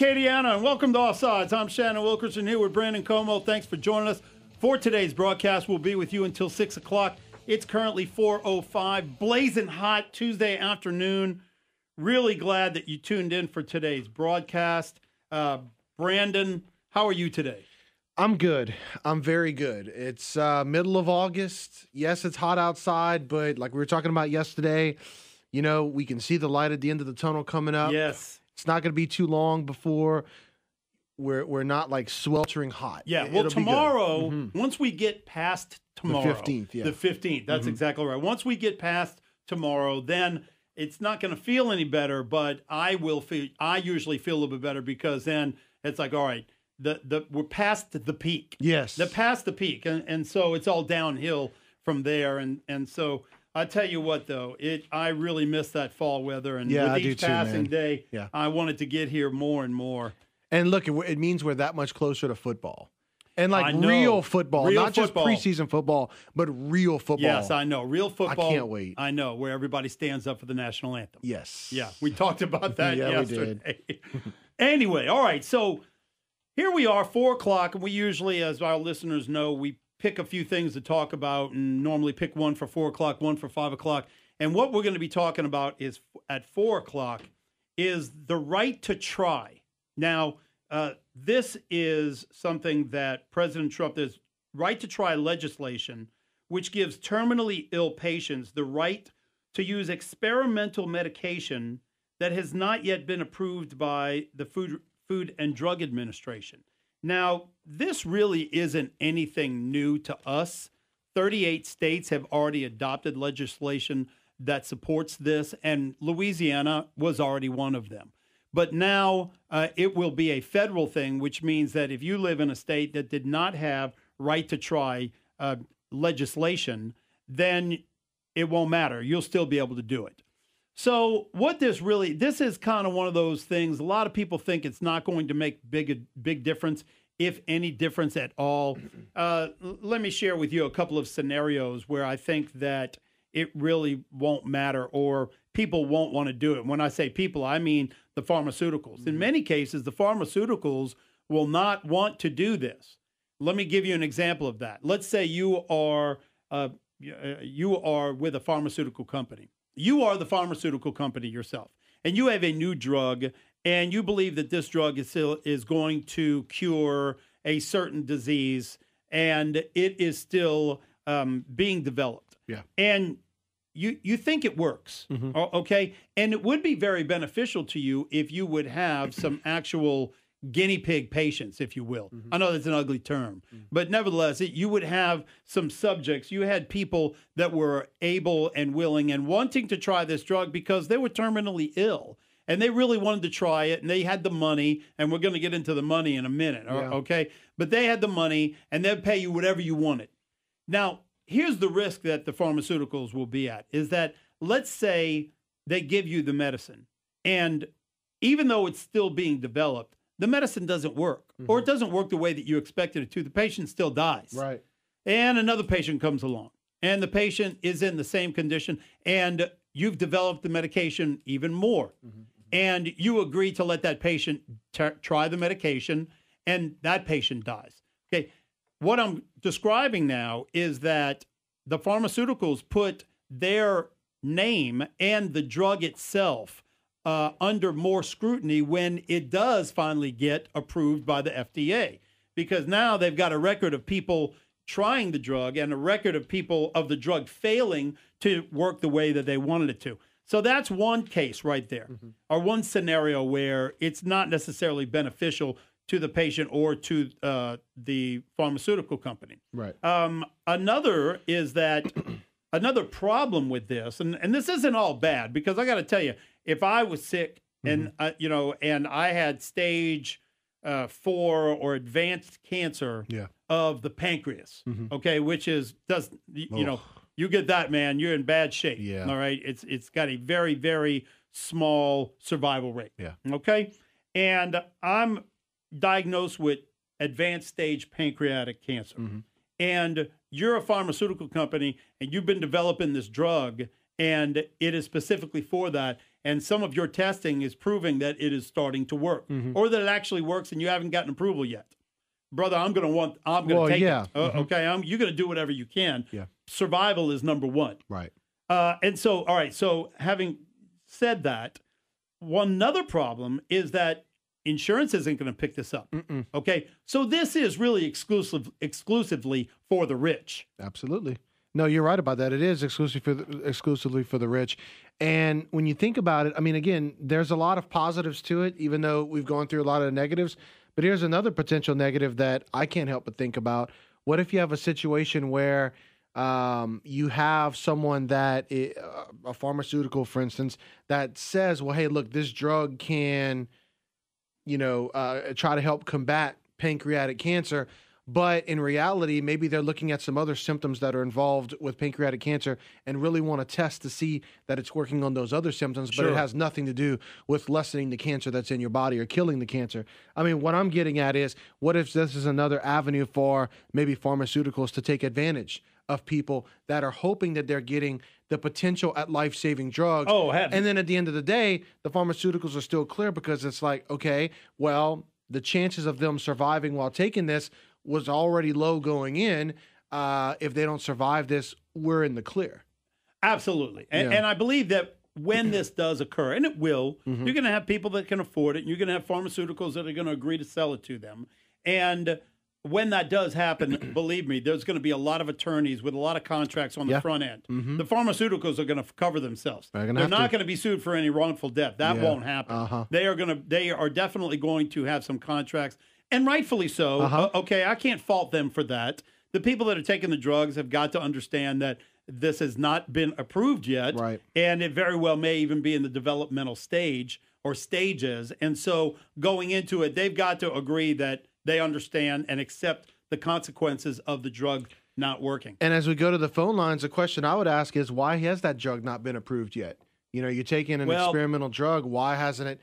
Acadiana, and welcome to Offsides. I'm Shannon Wilkerson here with Brandon Comeaux. Thanks for joining us for today's broadcast. We'll be with you until 6 o'clock. It's currently 4:05, blazing hot Tuesday afternoon. Really glad that you tuned in for today's broadcast. Brandon, how are you today? I'm good. I'm very good. It's middle of August. Yes, it's hot outside, but like we were talking about yesterday, you know, we can see the light at the end of the tunnel coming up. Yes. It's not going to be too long before we're not like sweltering hot. Yeah, well, tomorrow, once we get past tomorrow, the 15th, yeah. The 15th, that's exactly right. Once we get past tomorrow, then it's not going to feel any better, but I usually feel a little bit better because then it's like, all right, we're past the peak. Yes. They're past the peak, and so it's all downhill from there, and so I tell you what, though, I really miss that fall weather, and with each passing day, I wanted to get here more and more. And look, it means we're that much closer to football. And like real football, not just preseason football, but real football. Yes, I know. Real football. I can't wait. I know, where everybody stands up for the national anthem. Yes. Yeah, we talked about that yesterday. We did. Anyway, all right, so here we are, 4 o'clock, and we usually, as our listeners know, we pick a few things to talk about and normally pick one for 4 o'clock, one for 5 o'clock. And what we're going to be talking about is at 4 o'clock is the right to try. Now, this is something that President Trump, there's right to try legislation, which gives terminally ill patients the right to use experimental medication that has not yet been approved by the Food and Drug Administration. Now, this really isn't anything new to us. 38 states have already adopted legislation that supports this, and Louisiana was already one of them. But now it will be a federal thing, which means that if you live in a state that did not have right to try legislation, then it won't matter. You'll still be able to do it. So this is kind of one of those things. A lot of people think it's not going to make big difference, if any difference at all. Let me share with you a couple of scenarios where I think that it really won't matter or people won't want to do it. When I say people, I mean the pharmaceuticals. In many cases, the pharmaceuticals will not want to do this. Let me give you an example of that. Let's say you are with a pharmaceutical company. You are the pharmaceutical company yourself, and you have a new drug, and you believe that this drug is going to cure a certain disease, and it is still being developed. Yeah. And you think it works, okay? And it would be very beneficial to you if you would have some actual guinea pig patients, if you will. I know that's an ugly term, but nevertheless, you would have some subjects. You had people that were able and willing and wanting to try this drug because they were terminally ill. And they really wanted to try it, and they had the money, and we're going to get into the money in a minute, okay? But they had the money, and they'd pay you whatever you wanted. Now, here's the risk that the pharmaceuticals will be at, is that let's say they give you the medicine, and even though it's still being developed, the medicine doesn't work, or it doesn't work the way that you expected it to. The patient still dies. Right. And another patient comes along, and the patient is in the same condition, and you've developed the medication even more. And you agree to let that patient try the medication, and that patient dies. Okay. What I'm describing now is that the pharmaceuticals put their name and the drug itself under more scrutiny when it does finally get approved by the FDA, because now they've got a record of people trying the drug and a record of people of the drug failing to work the way that they wanted it to. So that's one case right there, or one scenario where it's not necessarily beneficial to the patient or to the pharmaceutical company. Right. Another is that another problem with this, and this isn't all bad, because I got to tell you, if I was sick and and I had stage 4 or advanced cancer of the pancreas, okay, which is you get that, man, you're in bad shape. Yeah. All right. It's got a very, very small survival rate. Yeah. Okay. And I'm diagnosed with advanced stage pancreatic cancer. And you're a pharmaceutical company and you've been developing this drug and it is specifically for that. and some of your testing is proving that it is starting to work, or that it actually works, and you haven't gotten approval yet, brother, I'm going to take it. Okay, you're going to do whatever you can. Yeah. Survival is number one. Right. And so, all right. So having said that, one other problem is that insurance isn't going to pick this up. Okay. So this is really exclusively for the rich. Absolutely. No, you're right about that. It is exclusively for the rich. And when you think about it, I mean, again, there's a lot of positives to it, even though we've gone through a lot of negatives. But here's another potential negative that I can't help but think about. What if you have a situation where you have someone that, a pharmaceutical, for instance, that says, well, hey, look, this drug can, try to help combat pancreatic cancer. But in reality, maybe they're looking at some other symptoms that are involved with pancreatic cancer and really want to test to see that it's working on those other symptoms, but it has nothing to do with lessening the cancer that's in your body or killing the cancer. I mean, what I'm getting at is, what if this is another avenue for maybe pharmaceuticals to take advantage of people that are hoping that they're getting the potential at life-saving drugs? And then at the end of the day, the pharmaceuticals are still clear because it's like, okay, well, the chances of them surviving while taking this was already low going in. If they don't survive this, we're in the clear. Absolutely. And I believe that when this does occur, and it will, you're going to have people that can afford it, and you're going to have pharmaceuticals that are going to agree to sell it to them. And when that does happen, believe me, there's going to be a lot of attorneys with a lot of contracts on the front end. The pharmaceuticals are going to cover themselves. They're not going to be sued for any wrongful death. That won't happen. They are definitely going to have some contracts. And rightfully so. Okay, I can't fault them for that. The people that are taking the drugs have got to understand that this has not been approved yet. Right. And it very well may even be in the developmental stage or stages. And so going into it, they've got to agree that they understand and accept the consequences of the drug not working. And as we go to the phone lines, the question I would ask is, why has that drug not been approved yet? You're taking an experimental drug. Why hasn't it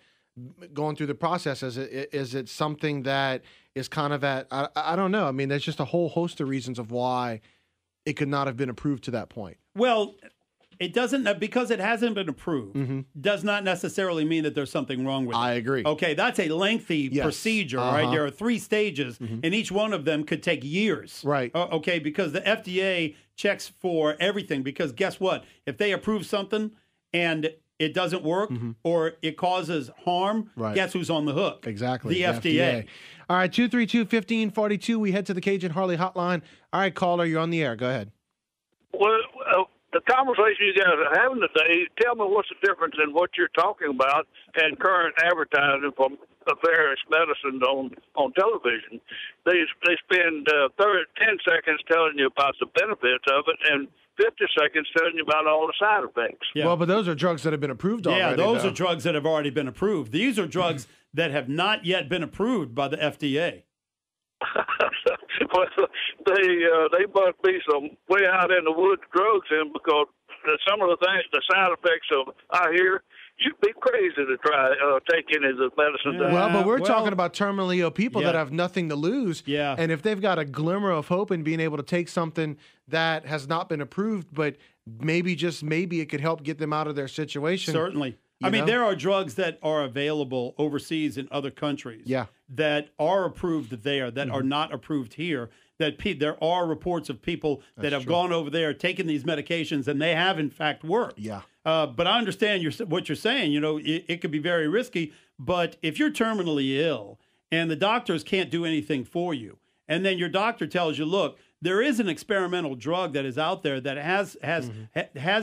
going through the process? Is it something that is kind of at, I don't know. I mean, there's just a whole host of reasons of why it could not have been approved to that point. Well, it doesn't, because it hasn't been approved, does not necessarily mean that there's something wrong with it. I agree. Okay, that's a lengthy procedure, right? There are 3 stages, and each one of them could take years. Right. Okay, because the FDA checks for everything, because guess what? If they approve something and it doesn't work or it causes harm, guess who's on the hook? Exactly. The FDA. All right, 232-1542. We head to the Cajun Harley hotline. All right, caller, you're on the air. Go ahead. Well, the conversation you guys are having today, tell me what's the difference in what you're talking about and current advertising from various medicines on television. They spend 10 seconds telling you about the benefits of it and 50 seconds telling you about all the side effects. Yeah. Well, but those are drugs that have been approved already. Yeah, those are drugs that have already been approved. These are drugs that have not yet been approved by the FDA. Well, they must be some way out in the woods drugs in, because some of the things, the side effects of, I hear, you'd be crazy to try take any of the medicine. Yeah. Well, but we're talking about terminally ill people that have nothing to lose. Yeah. And if they've got a glimmer of hope in being able to take something that has not been approved, but maybe, just maybe, it could help get them out of their situation. Certainly. I mean, there are drugs that are available overseas in other countries that are approved there, that are not approved here. That there are reports of people that have gone over there, taken these medications, and they have, in fact, worked. Yeah. But I understand what you're saying. It could be very risky. But if you're terminally ill and the doctors can't do anything for you, and then your doctor tells you, look, there is an experimental drug that is out there that has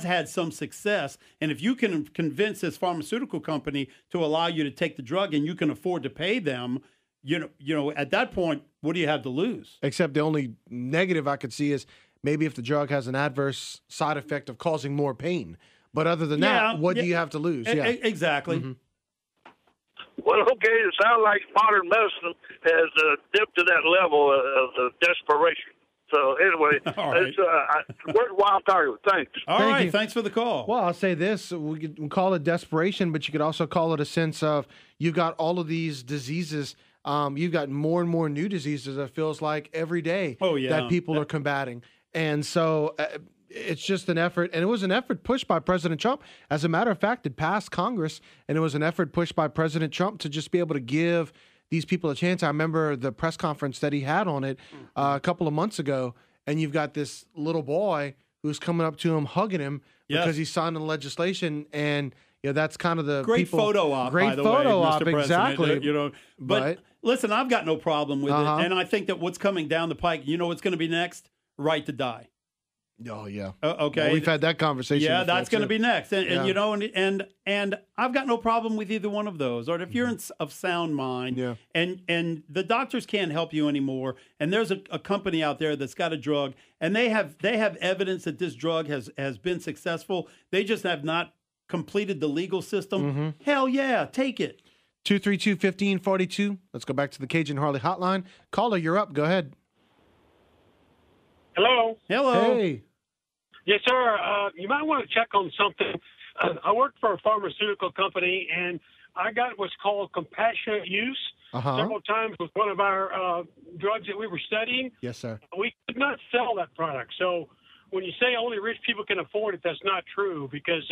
had some success, and if you can convince this pharmaceutical company to allow you to take the drug and you can afford to pay them, at that point, what do you have to lose? Except the only negative I could see is maybe if the drug has an adverse side effect of causing more pain. But other than that, what do you have to lose? Exactly. Well, okay, it sounds like modern medicine has dipped to that level of desperation. So anyway, it's worthwhile talking. Thanks. All right, thanks for the call. Well, I'll say this: we call it desperation, but you could also call it a sense of you've got all of these diseases. You've got more and more new diseases. It feels like every day that people are combating, and so it's just an effort, and it was an effort pushed by President Trump. As a matter of fact, it passed Congress, and it was an effort pushed by President Trump to just be able to give these people a chance. I remember the press conference that he had on it a couple of months ago, and you've got this little boy who's coming up to him, hugging him because he's signing the legislation, and that's kind of the great photo op, great by the photo way, op, Mr. exactly. President, but listen, I've got no problem with it, and I think that what's coming down the pike, what's going to be next? Right to die. Oh yeah. Okay. Well, we've had that conversation. Yeah, before, that's going to be next, and I've got no problem with either one of those. Or if you're of sound mind, and the doctors can't help you anymore, and there's a company out there that's got a drug, and they have evidence that this drug has been successful. They just have not completed the legal system. Hell yeah, take it. 232-1542. Let's go back to the Cajun Harley hotline. Caller, you're up. Go ahead. Hello. Hey. Yes, sir. You might want to check on something. I work for a pharmaceutical company, and I got what's called compassionate use several times with one of our drugs that we were studying. Yes, sir. We could not sell that product. So when you say only rich people can afford it, that's not true, because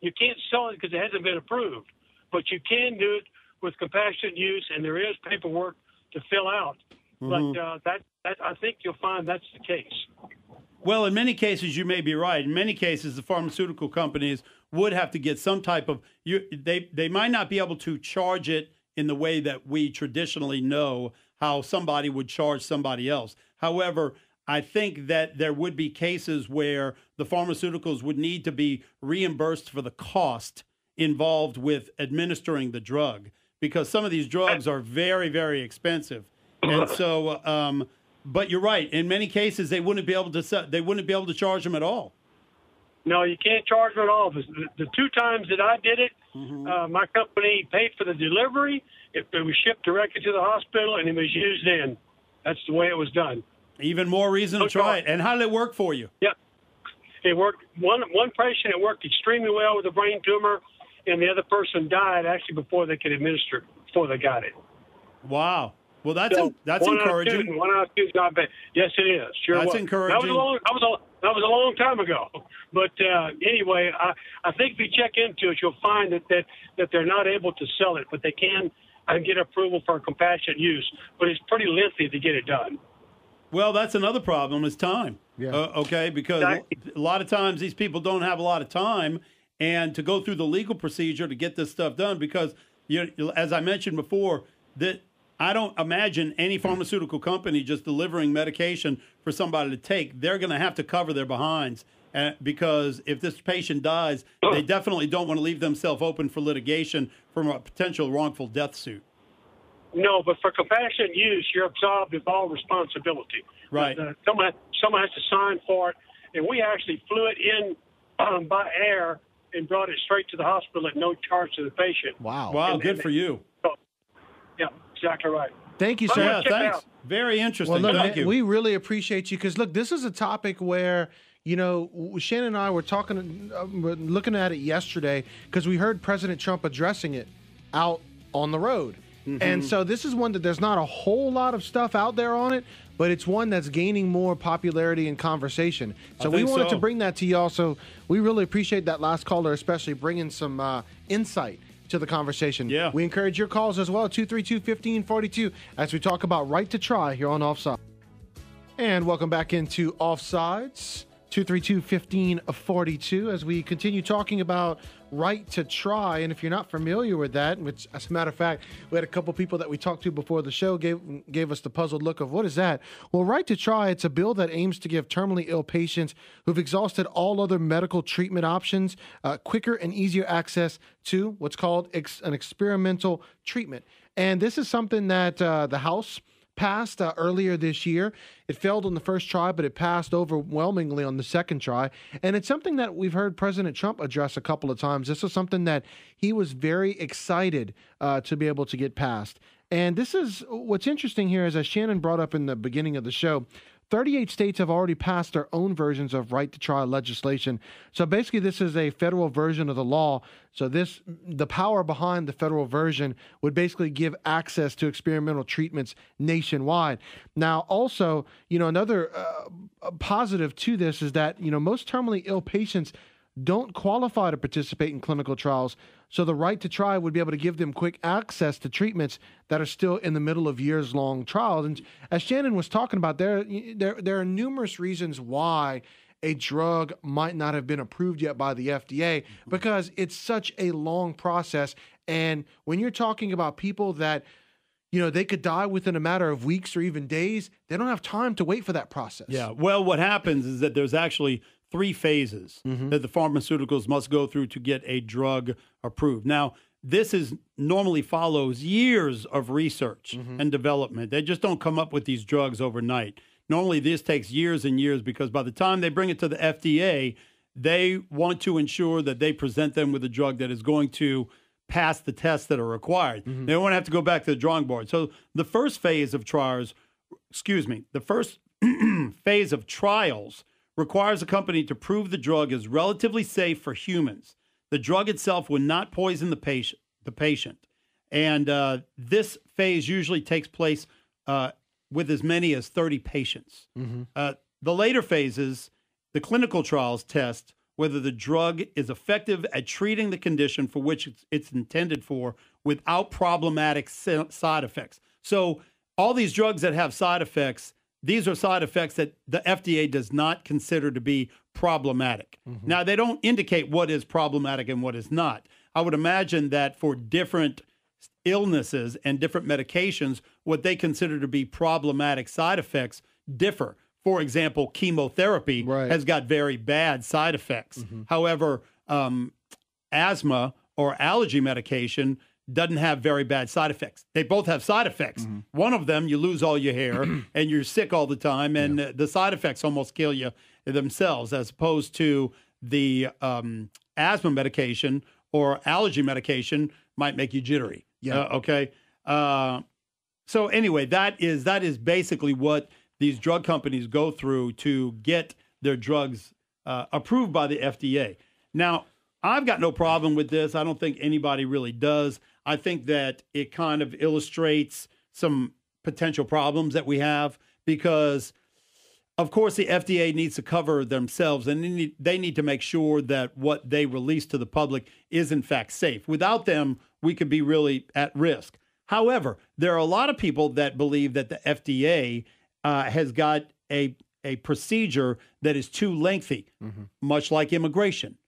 you can't sell it because it hasn't been approved. But you can do it with compassionate use, and there is paperwork to fill out. But I think you'll find that's the case. Well, in many cases, you may be right. In many cases, the pharmaceutical companies would have to get some type of they might not be able to charge it in the way that we traditionally know how somebody would charge somebody else. However, I think that there would be cases where the pharmaceuticals would need to be reimbursed for the cost involved with administering the drug, because some of these drugs are very, very expensive. And so, but you're right. In many cases, they wouldn't be able to charge them at all. No, you can't charge them at all. The two times that I did it, my company paid for the delivery. It was shipped directly to the hospital, and it was used in. That's the way it was done. Even more reason to try it. And how did it work for you? Yeah, it worked. One patient, it worked extremely well with a brain tumor, and the other person died actually before they could administer it, before they got it. Wow. Well, that's encouraging. 1 out of 2 is not bad. Yes, it is. Sure, that's encouraging. That was a long time ago. But anyway, I think if you check into it, you'll find that they're not able to sell it, but they can get approval for compassionate use. But it's pretty lengthy to get it done. Well, that's another problem is time. Yeah. Okay, because a lot of times these people don't have a lot of time and to go through the legal procedure to get this stuff done, because as I mentioned before, that I don't imagine any pharmaceutical company just delivering medication for somebody to take. They're going to have to cover their behinds, because if this patient dies, they definitely don't want to leave themselves open for litigation from a potential wrongful death suit. No, but for compassionate use, you're absolved of all responsibility. Right. Someone has to sign for it, and we actually flew it in by air and brought it straight to the hospital at no charge to the patient. Wow. Good for you. Yeah, exactly right. Thank you, sir. Yeah, thanks. Very interesting. Well, look, Thank you. We really appreciate you, because, look, this is a topic where, Shannon and I were looking at it yesterday because we heard President Trump addressing it out on the road. And so this is one that there's not a whole lot of stuff out there on it, but it's one that's gaining more popularity and conversation. So we wanted to bring that to y'all. So we really appreciate that last caller, especially bringing some insight to the conversation. Yeah. We encourage your calls as well, 232-1542, as we talk about Right to Try here on Offside. And welcome back into Offsides, 232-1542, as we continue talking about Right to Try. And if you're not familiar with that, which, as a matter of fact, we had a couple people that we talked to before the show gave us the puzzled look of what is that? Well, Right to Try, it's a bill that aims to give terminally ill patients who've exhausted all other medical treatment options quicker and easier access to what's called an experimental treatment. And this is something that the House passed earlier this year. It failed on the first try, but it passed overwhelmingly on the second try. And it's something that we've heard President Trump address a couple of times. This is something that he was very excited to be able to get passed. And this is what's interesting here is, as Shannon brought up in the beginning of the show, 38 states have already passed their own versions of right to try legislation. So basically, this is a federal version of the law. So the power behind the federal version would basically give access to experimental treatments nationwide. Now, also, another positive to this is that, most terminally ill patients don't qualify to participate in clinical trials. So the right to try would be able to give them quick access to treatments that are still in the middle of years-long trials. And as Shannon was talking about, there are numerous reasons why a drug might not have been approved yet by the FDA, because it's such a long process. And when you're talking about people that, they could die within a matter of weeks or even days, they don't have time to wait for that process. Yeah. Well, what happens is that there's actually 3 phases that the pharmaceuticals must go through to get a drug approved. Now, this normally follows years of research and development. They just don't come up with these drugs overnight. Normally, this takes years and years, because by the time they bring it to the FDA, they want to ensure that they present them with a drug that is going to pass the tests that are required. They don't want to have to go back to the drawing board. So the first phase of trials requires a company to prove the drug is relatively safe for humans. The drug itself will not poison the patient. And this phase usually takes place with as many as 30 patients. The later phases, the clinical trials test whether the drug is effective at treating the condition for which it's intended for without problematic side effects. So all these drugs that have side effects, these are side effects that the FDA does not consider to be problematic. Now, they don't indicate what is problematic and what is not. I would imagine that for different illnesses and different medications, what they consider to be problematic side effects differ. For example, chemotherapy has got very bad side effects. However, asthma or allergy medication doesn't have very bad side effects. They both have side effects. One of them, you lose all your hair and you're sick all the time, and the side effects almost kill you themselves, as opposed to the asthma medication or allergy medication might make you jittery. Okay. So anyway, that is basically what these drug companies go through to get their drugs approved by the FDA. Now, I've got no problem with this. I don't think anybody really does. I think that it kind of illustrates some potential problems that we have, because, of course, the FDA needs to cover themselves, and they need to make sure that what they release to the public is, in fact, safe. Without them, we could be really at risk. However, there are a lot of people that believe that the FDA has got a procedure that is too lengthy, much like immigration.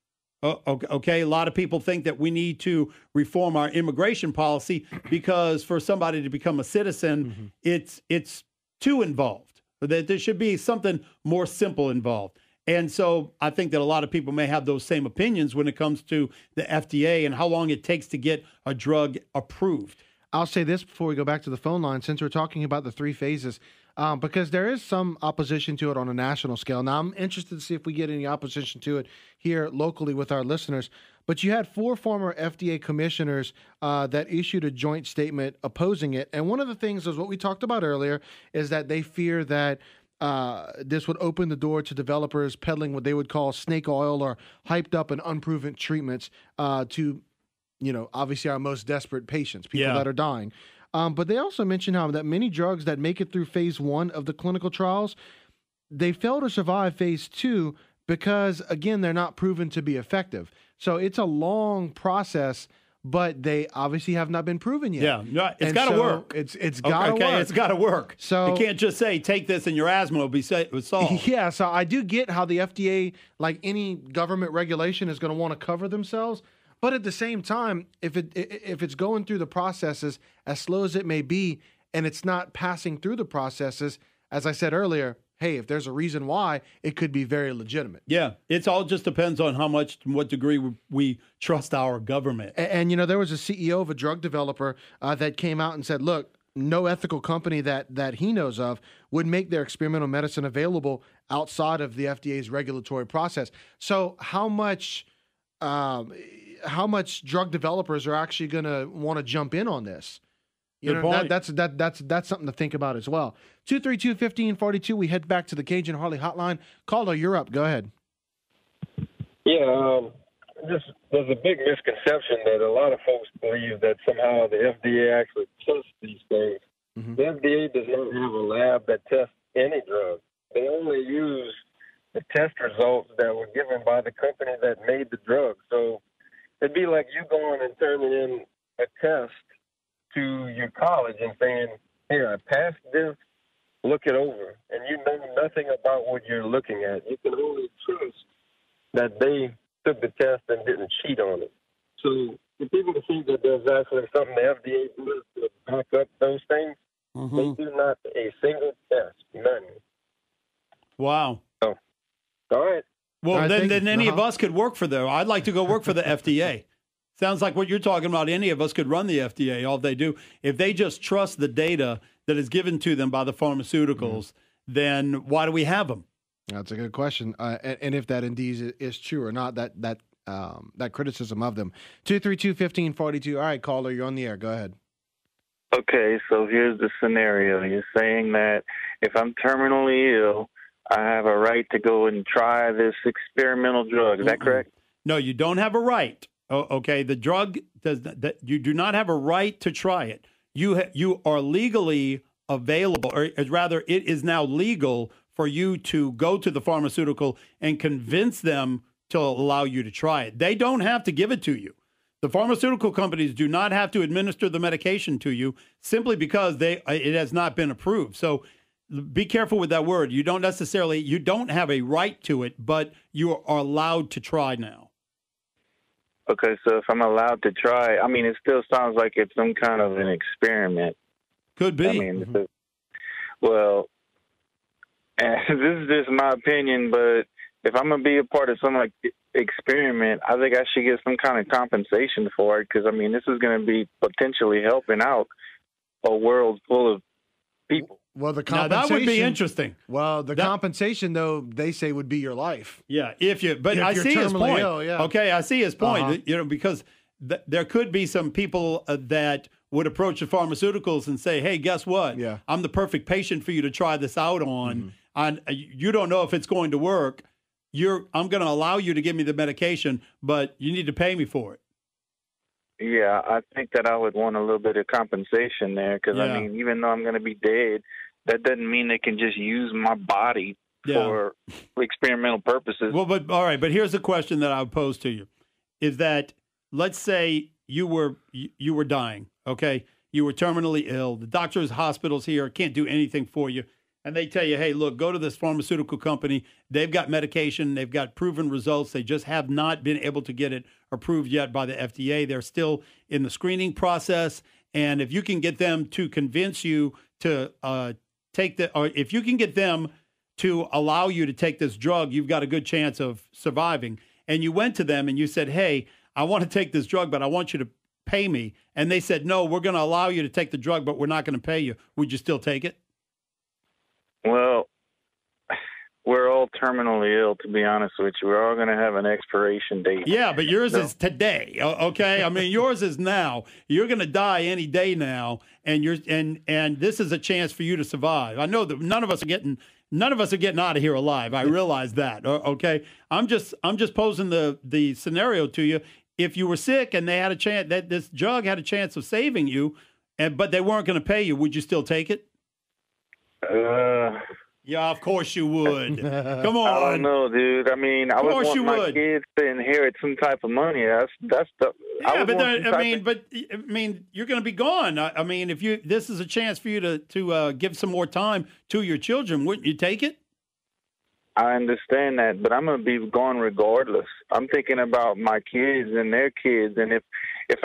Okay, a lot of people think that we need to reform our immigration policy because for somebody to become a citizen, it's too involved. That there should be something more simple involved. And so I think that a lot of people may have those same opinions when it comes to the FDA and how long it takes to get a drug approved. I'll say this before we go back to the phone line, since we're talking about the 3 phases, because there is some opposition to it on a national scale. Now, I'm interested to see if we get any opposition to it here locally with our listeners. But you had 4 former FDA commissioners that issued a joint statement opposing it. And one of the things is what we talked about earlier, is that they fear that this would open the door to developers peddling what they would call snake oil or hyped up and unproven treatments to, obviously our most desperate patients, people that are dying. But they also mentioned how that many drugs that make it through phase 1 of the clinical trials, they fail to survive phase 2 because, again, they're not proven to be effective. So it's a long process, but they obviously have not been proven yet. Yeah, it's got to work. It's got to work. It's got to work. So you can't just say, take this and your asthma will be solved. Yeah, so I do get how the FDA, like any government regulation, is going to want to cover themselves. But at the same time, if it's going through the processes as slow as it may be, and it's not passing through the processes, as I said earlier, hey, if there's a reason why, it could be very legitimate. Yeah, it's all just depends on what degree we trust our government. And there was a CEO of a drug developer that came out and said, look, no ethical company that he knows of would make their experimental medicine available outside of the FDA's regulatory process. So how much drug developers are actually going to want to jump in on this? You Good know, point. that's something to think about as well. 232-1542. We head back to the Cajun Harley Hotline. Caller, you're up. Go ahead. Yeah, there's a big misconception that a lot of folks believe that somehow the FDA actually tests these things. Mm-hmm. The FDA does not have a lab that tests any drug. They only use the test results that were given by the company that made the drug. So it'd be like you going and turning in a test to your college and saying, here, I passed this, look it over. And you know nothing about what you're looking at. You can only trust that they took the test and didn't cheat on it. So the people who think that there's actually something the FDA does to back up those things, they do not a single test, none. Wow. So, all right. Well, then any of us could work for them. I'd like to go work for the FDA. Sounds like what you're talking about. Any of us could run the FDA. All they do, if they just trust the data that is given to them by the pharmaceuticals, then why do we have them? That's a good question. And if that indeed is true or not, that criticism of them. 232-1542. All right, caller, you're on the air. Go ahead. Okay, so here's the scenario. You're saying that if I'm terminally ill, I have a right to go and try this experimental drug. Is that correct? No, you don't have a right. Okay, the drug does that. You do not have a right to try it. You are legally available, or rather, it is now legal for you to go to the pharmaceutical and convince them to allow you to try it. They don't have to give it to you. The pharmaceutical companies do not have to administer the medication to you simply because it has not been approved. So be careful with that word. You don't have a right to it, but you are allowed to try now. Okay, so if I'm allowed to try, I mean, it still sounds like it's some kind of an experiment. Could be. I mean, well, and this is just my opinion, but if I'm going to be a part of some like experiment, I think I should get some kind of compensation for it because, I mean, this is going to be potentially helping out a world full of people. Well, the compensation, now that would be interesting. Well, the compensation, though, they say would be your life. Yeah, I see his point. Ill, yeah. Okay, I see his point. You know, because there could be some people that would approach the pharmaceuticals and say, "Hey, guess what? Yeah. I'm the perfect patient for you to try this out on. You don't know if it's going to work. I'm going to allow you to give me the medication, but you need to pay me for it." Yeah, I think that I would want a little bit of compensation there because, I mean, even though I'm going to be dead, that doesn't mean they can just use my body for experimental purposes. Well, all right, but here's a question that I would pose to you: is that let's say you were dying, okay? You were terminally ill. The doctors, hospitals here can't do anything for you, and they tell you, "Hey, look, go to this pharmaceutical company. They've got medication. They've got proven results. They just have not been able to get it approved yet by the FDA. They're still in the screening process, and if you can get them to convince you to if you can get them to allow you to take this drug, you've got a good chance of surviving." And you went to them and you said, "Hey, I want to take this drug, but I want you to pay me." And they said, "No, we're going to allow you to take the drug, but we're not going to pay you." Would you still take it? Well, we're all terminally ill, to be honest with you. We're all going to have an expiration date. Yeah, but yours is today, okay? I mean, yours is now. You're going to die any day now, and this is a chance for you to survive. I know that none of us are getting out of here alive. I realize that, okay? I'm just posing the scenario to you. If you were sick and they had a chance, that this drug had a chance of saving you, but they weren't going to pay you, would you still take it? Yeah, of course you would. Come on. I don't know, dude. I mean, I would want my kids to inherit some type of money. That's the. Yeah, but you're going to be gone. I mean, if this is a chance for you to give some more time to your children, wouldn't you take it? I understand that, but I'm going to be gone regardless. I'm thinking about my kids and their kids, and if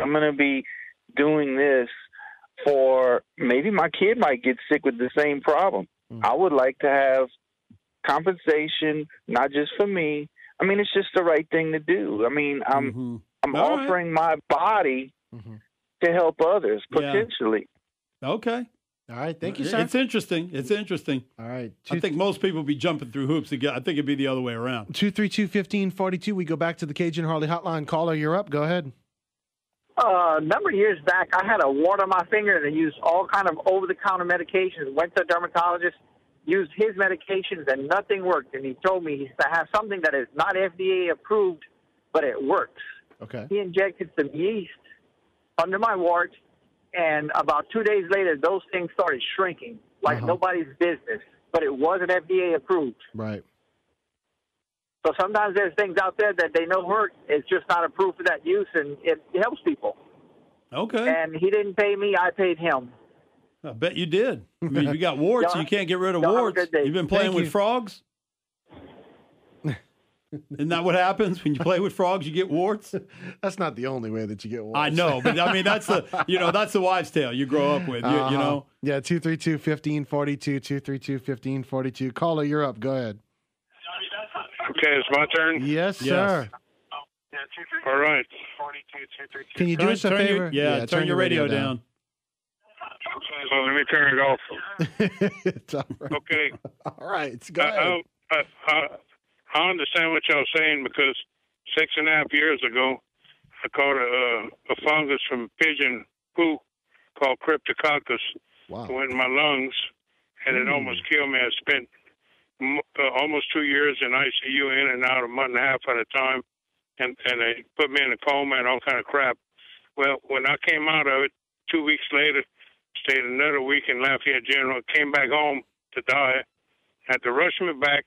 I'm going to be doing this for maybe my kid might get sick with the same problem. I would like to have compensation, not just for me. I mean, it's just the right thing to do. I mean, I'm offering my body to help others potentially. Yeah. Okay. All right. Thank you, sir. It's interesting. All right. I think most people be jumping through hoops again. I think it'd be the other way around. 232-1542. We go back to the Cajun Harley Hotline. Caller, you're up. Go ahead. A number of years back, I had a wart on my finger, and I used all kind of over-the-counter medications. Went to a dermatologist, used his medications, and nothing worked. And he told me I have something that is not FDA approved, but it works. Okay. He injected some yeast under my wart, and about 2 days later, those things started shrinking like nobody's business. But it wasn't FDA approved. Right. So sometimes there's things out there that they know work. It's just not approved for that use, and it helps people. Okay. And he didn't pay me. I paid him. I bet you did. I mean, you got warts. Y'all- You can't get rid of y'all have a warts. good day. You've been playing Thank with you. frogs? Isn't that what happens when you play with frogs? You get warts. That's not the only way that you get warts. I know, but I mean that's the wives' tale you grow up with. You know. Yeah, 232-1542, 232-1542. Caller, you're up. Go ahead. Okay, it's my turn. Yes, sir. All right. Can you do us a Turn favor? your, turn your radio down. So let me turn it off. It's all right. Okay. All right. Go ahead. I understand what y'all saying because 6.5 years ago, I caught a fungus from pigeon poo called Cryptococcus. Wow. Went in my lungs, and it almost killed me. I spent almost 2 years in ICU, in and out, a month and a half at a time, and they put me in a coma and all kind of crap. Well, when I came out of it, 2 weeks later, stayed another week in Lafayette General, came back home to die, had to rush me back,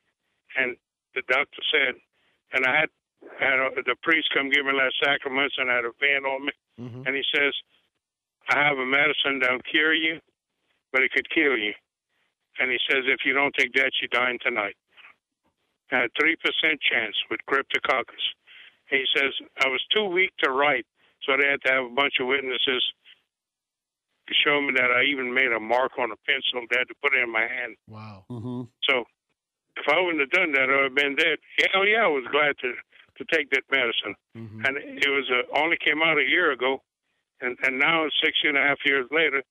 and the doctor said, and I had the priest come give me last sacraments, and I had a vein on me, and he says, I have a medicine that'll cure you, but it could kill you. And he says, if you don't take that, you're dying tonight. I had 3% chance with Cryptococcus. He says, I was too weak to write, so they had to have a bunch of witnesses to show me that I even made a mark on a pencil. They had to put it in my hand. Wow. So if I wouldn't have done that, I would have been dead. Hell yeah, I was glad to take that medicine. And it was only came out a year ago, and now it's 6.5 years later,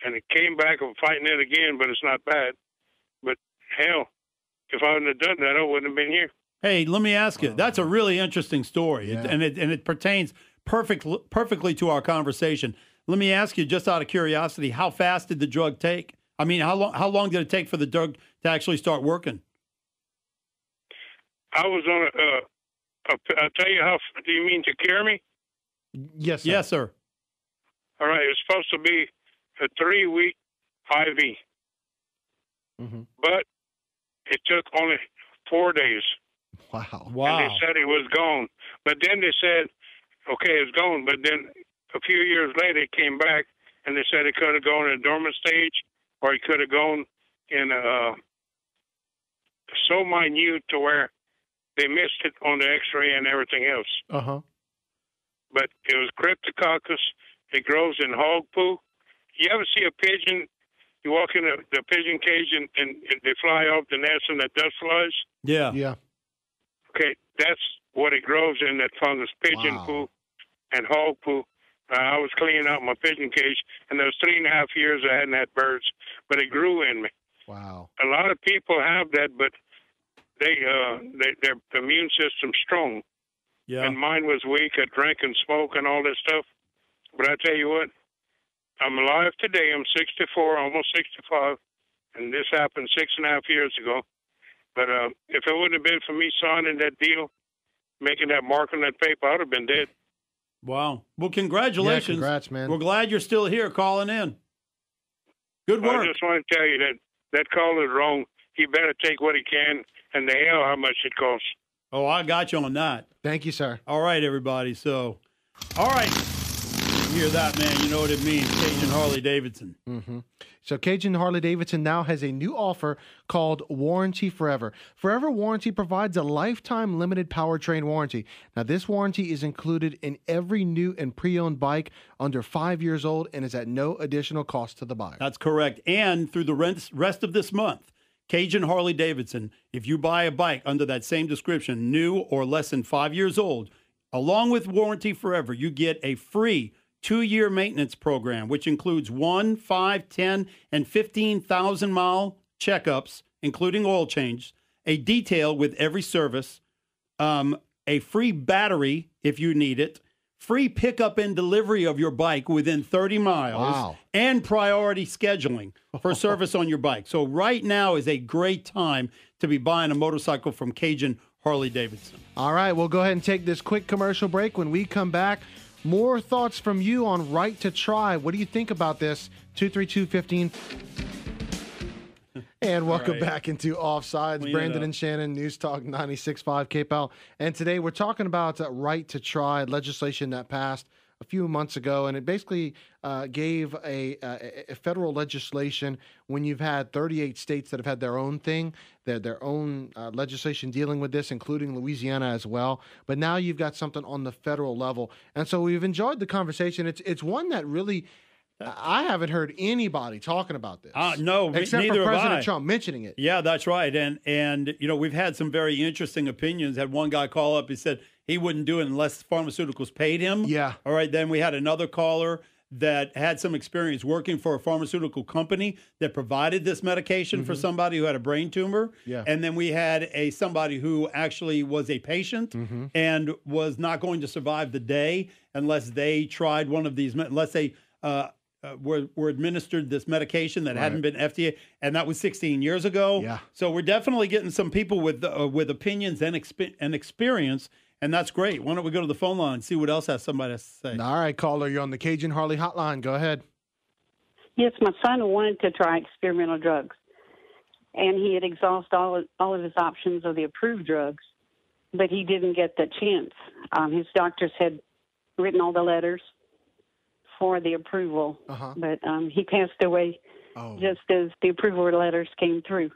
and it came back. I'm fighting it again, but it's not bad. But hell, if I wouldn't have done that, I wouldn't have been here. Hey, let me ask you. That's a really interesting story, Yeah. and it pertains perfectly to our conversation. Let me ask you, just out of curiosity, how fast did the drug take? I mean, how long did it take for the drug to actually start working? I was on I'll tell you how. Do you mean to cure me? Yes, sir. Yes, sir. All right, it's supposed to be a 3-week IV, but it took only 4 days. Wow. Wow. And they said it was gone. But then they said, okay, it's gone. But then a few years later, it came back, and they said it could have gone in a dormant stage, or it could have gone in so minute to where they missed it on the X-ray and everything else. But it was Cryptococcus. It grows in hog poo. You ever see a pigeon? You walk in the pigeon cage and they fly off the nest and the dust flies? Yeah. Yeah. Okay, that's what it grows in, that fungus, pigeon poo and hog poo. I was cleaning out my pigeon cage, and there was 3.5 years I hadn't had birds, but it grew in me. Wow. A lot of people have that, but their immune system's strong. Yeah. And mine was weak. I drank and smoked and all this stuff. But I tell you what, I'm alive today. I'm 64, almost 65, and this happened 6.5 years ago. But if it wouldn't have been for me signing that deal, making that mark on that paper, I would have been dead. Wow. Well, congratulations. Yeah, congrats, man. We're glad you're still here calling in. Good work. I just want to tell you that call is wrong. He better take what he can, and the hell how much it costs. Oh, I got you on that. Thank you, sir. All right, everybody. So, all right. You hear that, man? You know what it means. Cajun Harley Davidson. So Cajun Harley Davidson now has a new offer called Warranty Forever. Forever Warranty provides a lifetime limited powertrain warranty. Now, this warranty is included in every new and pre-owned bike under 5 years old and is at no additional cost to the buyer. That's correct. And through the rest of this month, Cajun Harley Davidson, if you buy a bike under that same description, new or less than 5 years old, along with Warranty Forever, you get a free 2-year maintenance program, which includes 1, 5, 10, and 15,000-mile checkups, including oil change, a detail with every service, a free battery if you need it, free pickup and delivery of your bike within 30 miles, and priority scheduling for service on your bike. So right now is a great time to be buying a motorcycle from Cajun Harley-Davidson. All right, we'll go ahead and take this quick commercial break. When we come back, more thoughts from you on Right to Try. What do you think about this? 232-15. And welcome back into Offsides. Brandon and Shannon, News Talk 96.5 KPEL. And today we're talking about Right to Try, legislation that passed a few months ago, and it basically gave a federal legislation when you've had 38 states that have had their own thing, their own legislation dealing with this, including Louisiana as well. But now you've got something on the federal level. And so we've enjoyed the conversation. It's one that really... I haven't heard anybody talking about this. No, except neither for have President I. Trump mentioning it. Yeah, that's right. And you know, we've had some very interesting opinions. Had one guy call up, he said he wouldn't do it unless pharmaceuticals paid him. Yeah. All right. Then we had another caller that had some experience working for a pharmaceutical company that provided this medication for somebody who had a brain tumor. Yeah. And then we had somebody who actually was a patient and was not going to survive the day unless they tried one of these, unless they were administered this medication that hadn't been FDA, and that was 16 years ago. Yeah. So we're definitely getting some people with opinions and experience, and that's great. Why don't we go to the phone line and see what else has somebody to say? All right, caller, you're on the Cajun Harley hotline. Go ahead. Yes, my son wanted to try experimental drugs, and he had exhausted all of his options of the approved drugs, but he didn't get the chance. His doctors had written all the letters for the approval, but he passed away just as the approval letters came through.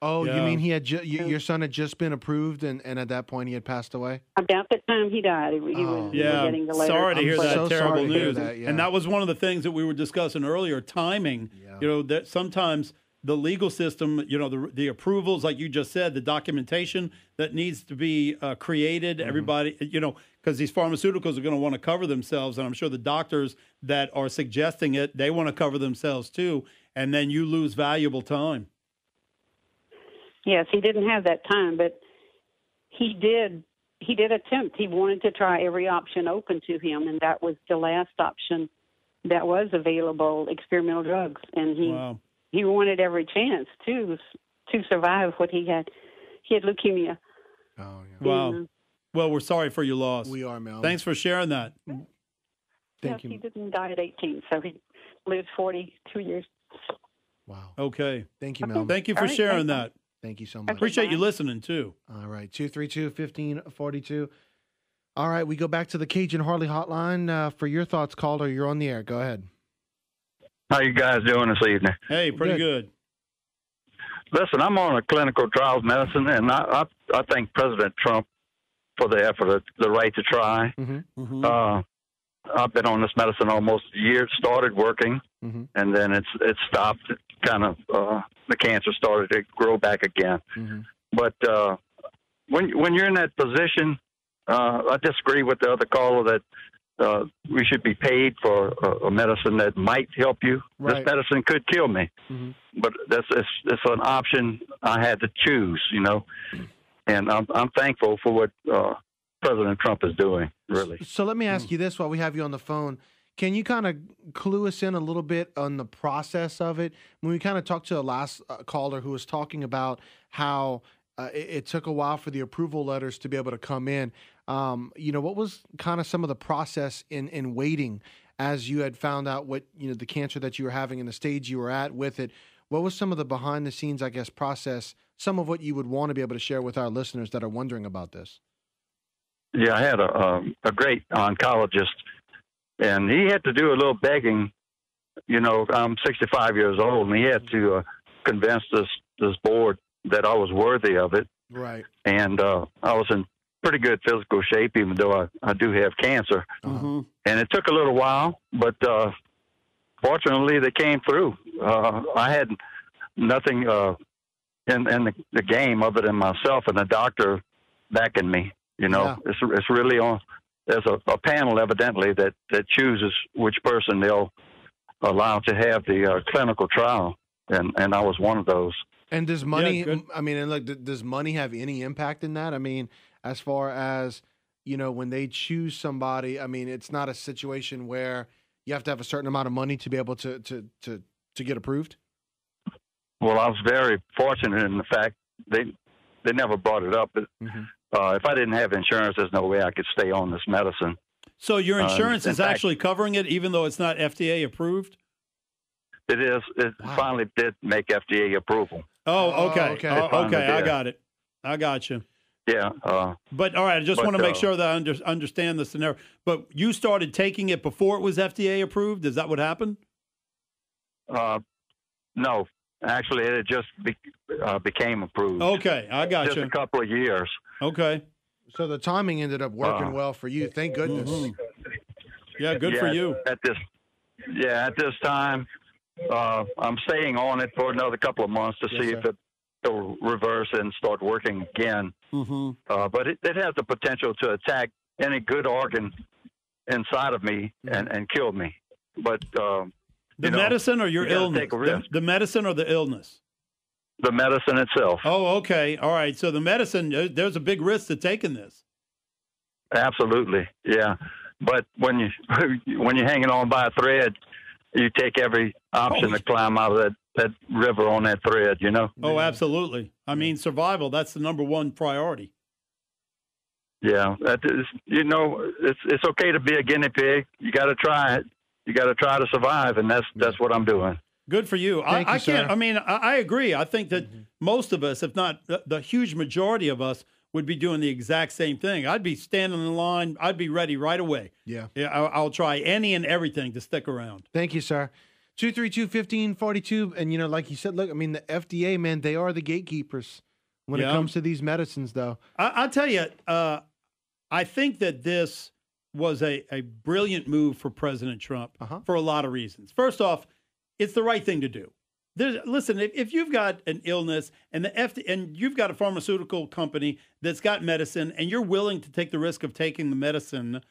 Oh, you mean he had your son had just been approved, and at that point he had passed away? About the time he died, he was getting the letters. Sorry to hear that so terrible sorry to hear news. that, yeah. And that was one of the things that we were discussing earlier, timing. You know, that sometimes the legal system, you know, the approvals, like you just said, the documentation that needs to be created, everybody, you know, because these pharmaceuticals are going to want to cover themselves, and I'm sure the doctors that are suggesting it, they want to cover themselves too, and then you lose valuable time. Yes, he didn't have that time, but he did attempt. He wanted to try every option open to him, and that was the last option that was available, experimental drugs, and he wanted every chance to survive what he had. He had leukemia. Oh, yeah. Wow. Well, we're sorry for your loss. We are, Mel. Thanks for sharing that. Thank you. He didn't die at 18, so he lived 42 years. Wow. Okay. Thank you, Mel. Thank you for sharing that. Thank you so much. Appreciate you listening, too. All right, 232-1542. All right, we go back to the Cajun Harley hotline. For your thoughts, caller, you're on the air. Go ahead. How you guys doing this evening? Hey, pretty good. Listen, I'm on a clinical trials medicine, and I thank President Trump for the effort of the right to try. I've been on this medicine almost a year. Started working, and then it stopped. It kind of the cancer started to grow back again. But when you're in that position, I disagree with the other caller that we should be paid for a medicine that might help you. Right. This medicine could kill me, but it's an option I had to choose, you know. And I'm thankful for what President Trump is doing, really. So let me ask you this while we have you on the phone. Can you kind of clue us in a little bit on the process of it? When we kind of talked to the last caller who was talking about how it took a while for the approval letters to be able to come in. You know, what was kind of some of the process in waiting as you had found out what, you know, the cancer that you were having and the stage you were at with it? What was some of the behind the scenes, I guess, process, some of what you would want to be able to share with our listeners that are wondering about this? Yeah, I had a great oncologist, and he had to do a little begging. You know, I'm 65 years old, and he had to convince this board that I was worthy of it. Right. And I was in pretty good physical shape, even though I do have cancer. And it took a little while, but fortunately they came through. I had nothing in the game other than myself and the doctor backing me. You know, it's really on. There's a panel evidently that chooses which person they'll allow to have the clinical trial, and I was one of those. And does money? I mean, and like, does money have any impact in that? I mean, as far as when they choose somebody, I mean, it's not a situation where you have to have a certain amount of money to be able to get approved? Well, I was very fortunate in the fact they never brought it up. But, if I didn't have insurance, there's no way I could stay on this medicine. So your insurance is actually covering it, even though it's not FDA approved? It is. It finally did make FDA approval. Oh, okay. Okay. I got it. I got you. Yeah. But all right, I just want to make sure that I understand the scenario. But you started taking it before it was FDA approved? Is that what happened? No. Actually, it just became approved. Okay, I got you. Just a couple of years. Okay. So the timing ended up working well for you. Thank goodness. Yeah, good for you. At this time, I'm staying on it for another couple of months to see if it'll reverse and start working again. But it has the potential to attack any good organ inside of me and kill me. But the medicine or your illness? The medicine or the illness? The medicine itself. Oh, okay. All right. So the medicine, there's a big risk to taking this. Absolutely. Yeah. But when you're hanging on by a thread, you take every option to climb out of that river on that thread, Oh, absolutely. I mean, survival, that's the number one priority. Yeah. That is, it's okay to be a guinea pig. You got to try it. You got to try to survive, and that's what I'm doing. Good for you. Thank you, sir. I agree. I think that most of us, if not the huge majority of us, would be doing the exact same thing. I'd be standing in line. I'd be ready right away. Yeah. I'll try any and everything to stick around. Thank you, sir. 232-1542. And, like you said, look, I mean, the FDA, man, they are the gatekeepers when it comes to these medicines, though. I'll tell you, I think that this was a brilliant move for President Trump for a lot of reasons. First off, it's the right thing to do. Listen, if you've got an illness and and you've got a pharmaceutical company that's got medicine and you're willing to take the risk of taking the medicine,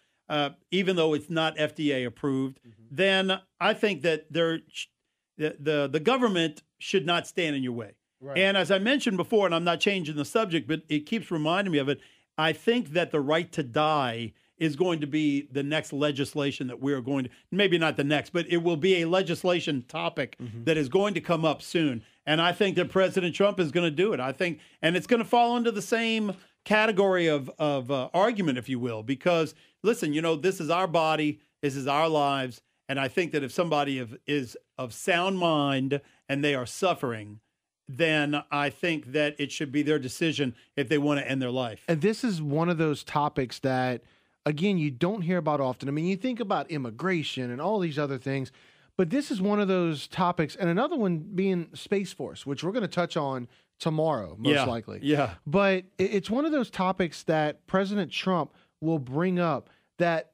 even though it's not FDA approved, then I think that the government should not stand in your way. Right. And as I mentioned before, and I'm not changing the subject, but it keeps reminding me of it, I think that the right to die is going to be the next legislation that we're going to, maybe not the next, but it will be a legislation topic that is going to come up soon. And I think that President Trump is going to do it. I think, and it's going to fall into the same category of argument, if you will, because listen, this is our body, this is our lives. And I think that if somebody is of sound mind and they are suffering, then I think that it should be their decision if they want to end their life. And this is one of those topics that, again, you don't hear about often. I mean, you think about immigration and all these other things, but this is one of those topics. And another one being Space Force, which we're going to touch on tomorrow, most likely. Yeah. But it's one of those topics that President Trump will bring up that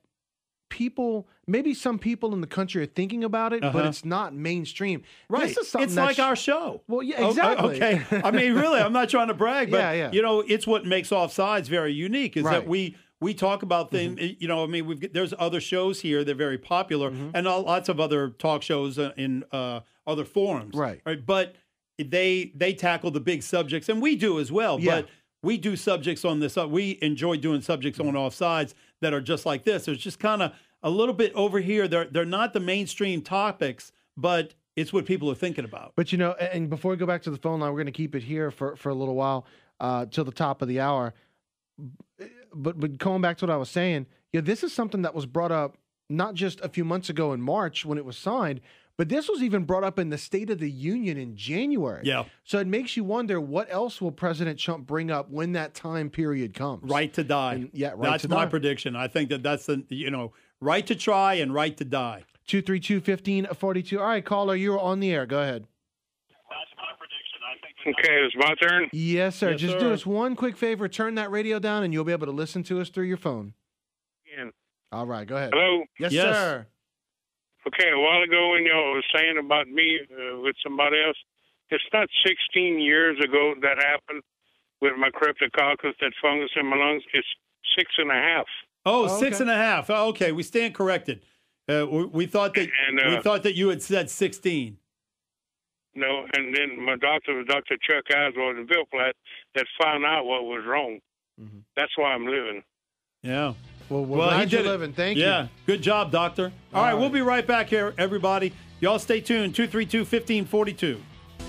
maybe some people in the country are thinking about it, but it's not mainstream. Right. This is something it's like our show. Well, yeah, exactly. Okay. I mean, really, I'm not trying to brag, but, it's what makes Offsides very unique is that we talk about things, there's other shows here that are very popular and lots of other talk shows in other forums. Right. But they tackle the big subjects, and we do as well. Yeah. But we do subjects on this. We enjoy doing subjects on Offsides that are just like this. There's just kind of a little bit over here. They're not the mainstream topics, but it's what people are thinking about. But, and before we go back to the phone line, we're going to keep it here for a little while till the top of the hour. But going back to what I was saying, this is something that was brought up not just a few months ago in March when it was signed, but this was even brought up in the State of the Union in January. Yeah. So it makes you wonder, what else will President Trump bring up when that time period comes? Right to die. And, right that's to my die. prediction. I think that's the right to try and right to die. 232-1542. All right, caller, you're on the air. Go ahead. That's my prediction. I think. Okay, it's my turn. Yes, sir. Yes, Just sir. do us one quick favor. Turn that radio down, and you'll be able to listen to us through your phone. Again. All right, go ahead. Hello? Yes, Yes. sir. Okay, a while ago when y'all was saying about me with somebody else, it's not 16 years ago that happened with my cryptococcus, that fungus in my lungs. It's 6.5. Oh, Okay. 6.5. Oh, okay, we stand corrected. We thought that you had said 16. No, and then my doctor was Dr. Chuck Oswald in Ville Platte that found out what was wrong. Mm-hmm. That's why I'm living. Yeah. Well, glad you're living. Thank you. Yeah, good job, doctor. All right, we'll be right back here, everybody. Y'all stay tuned, 232-1542.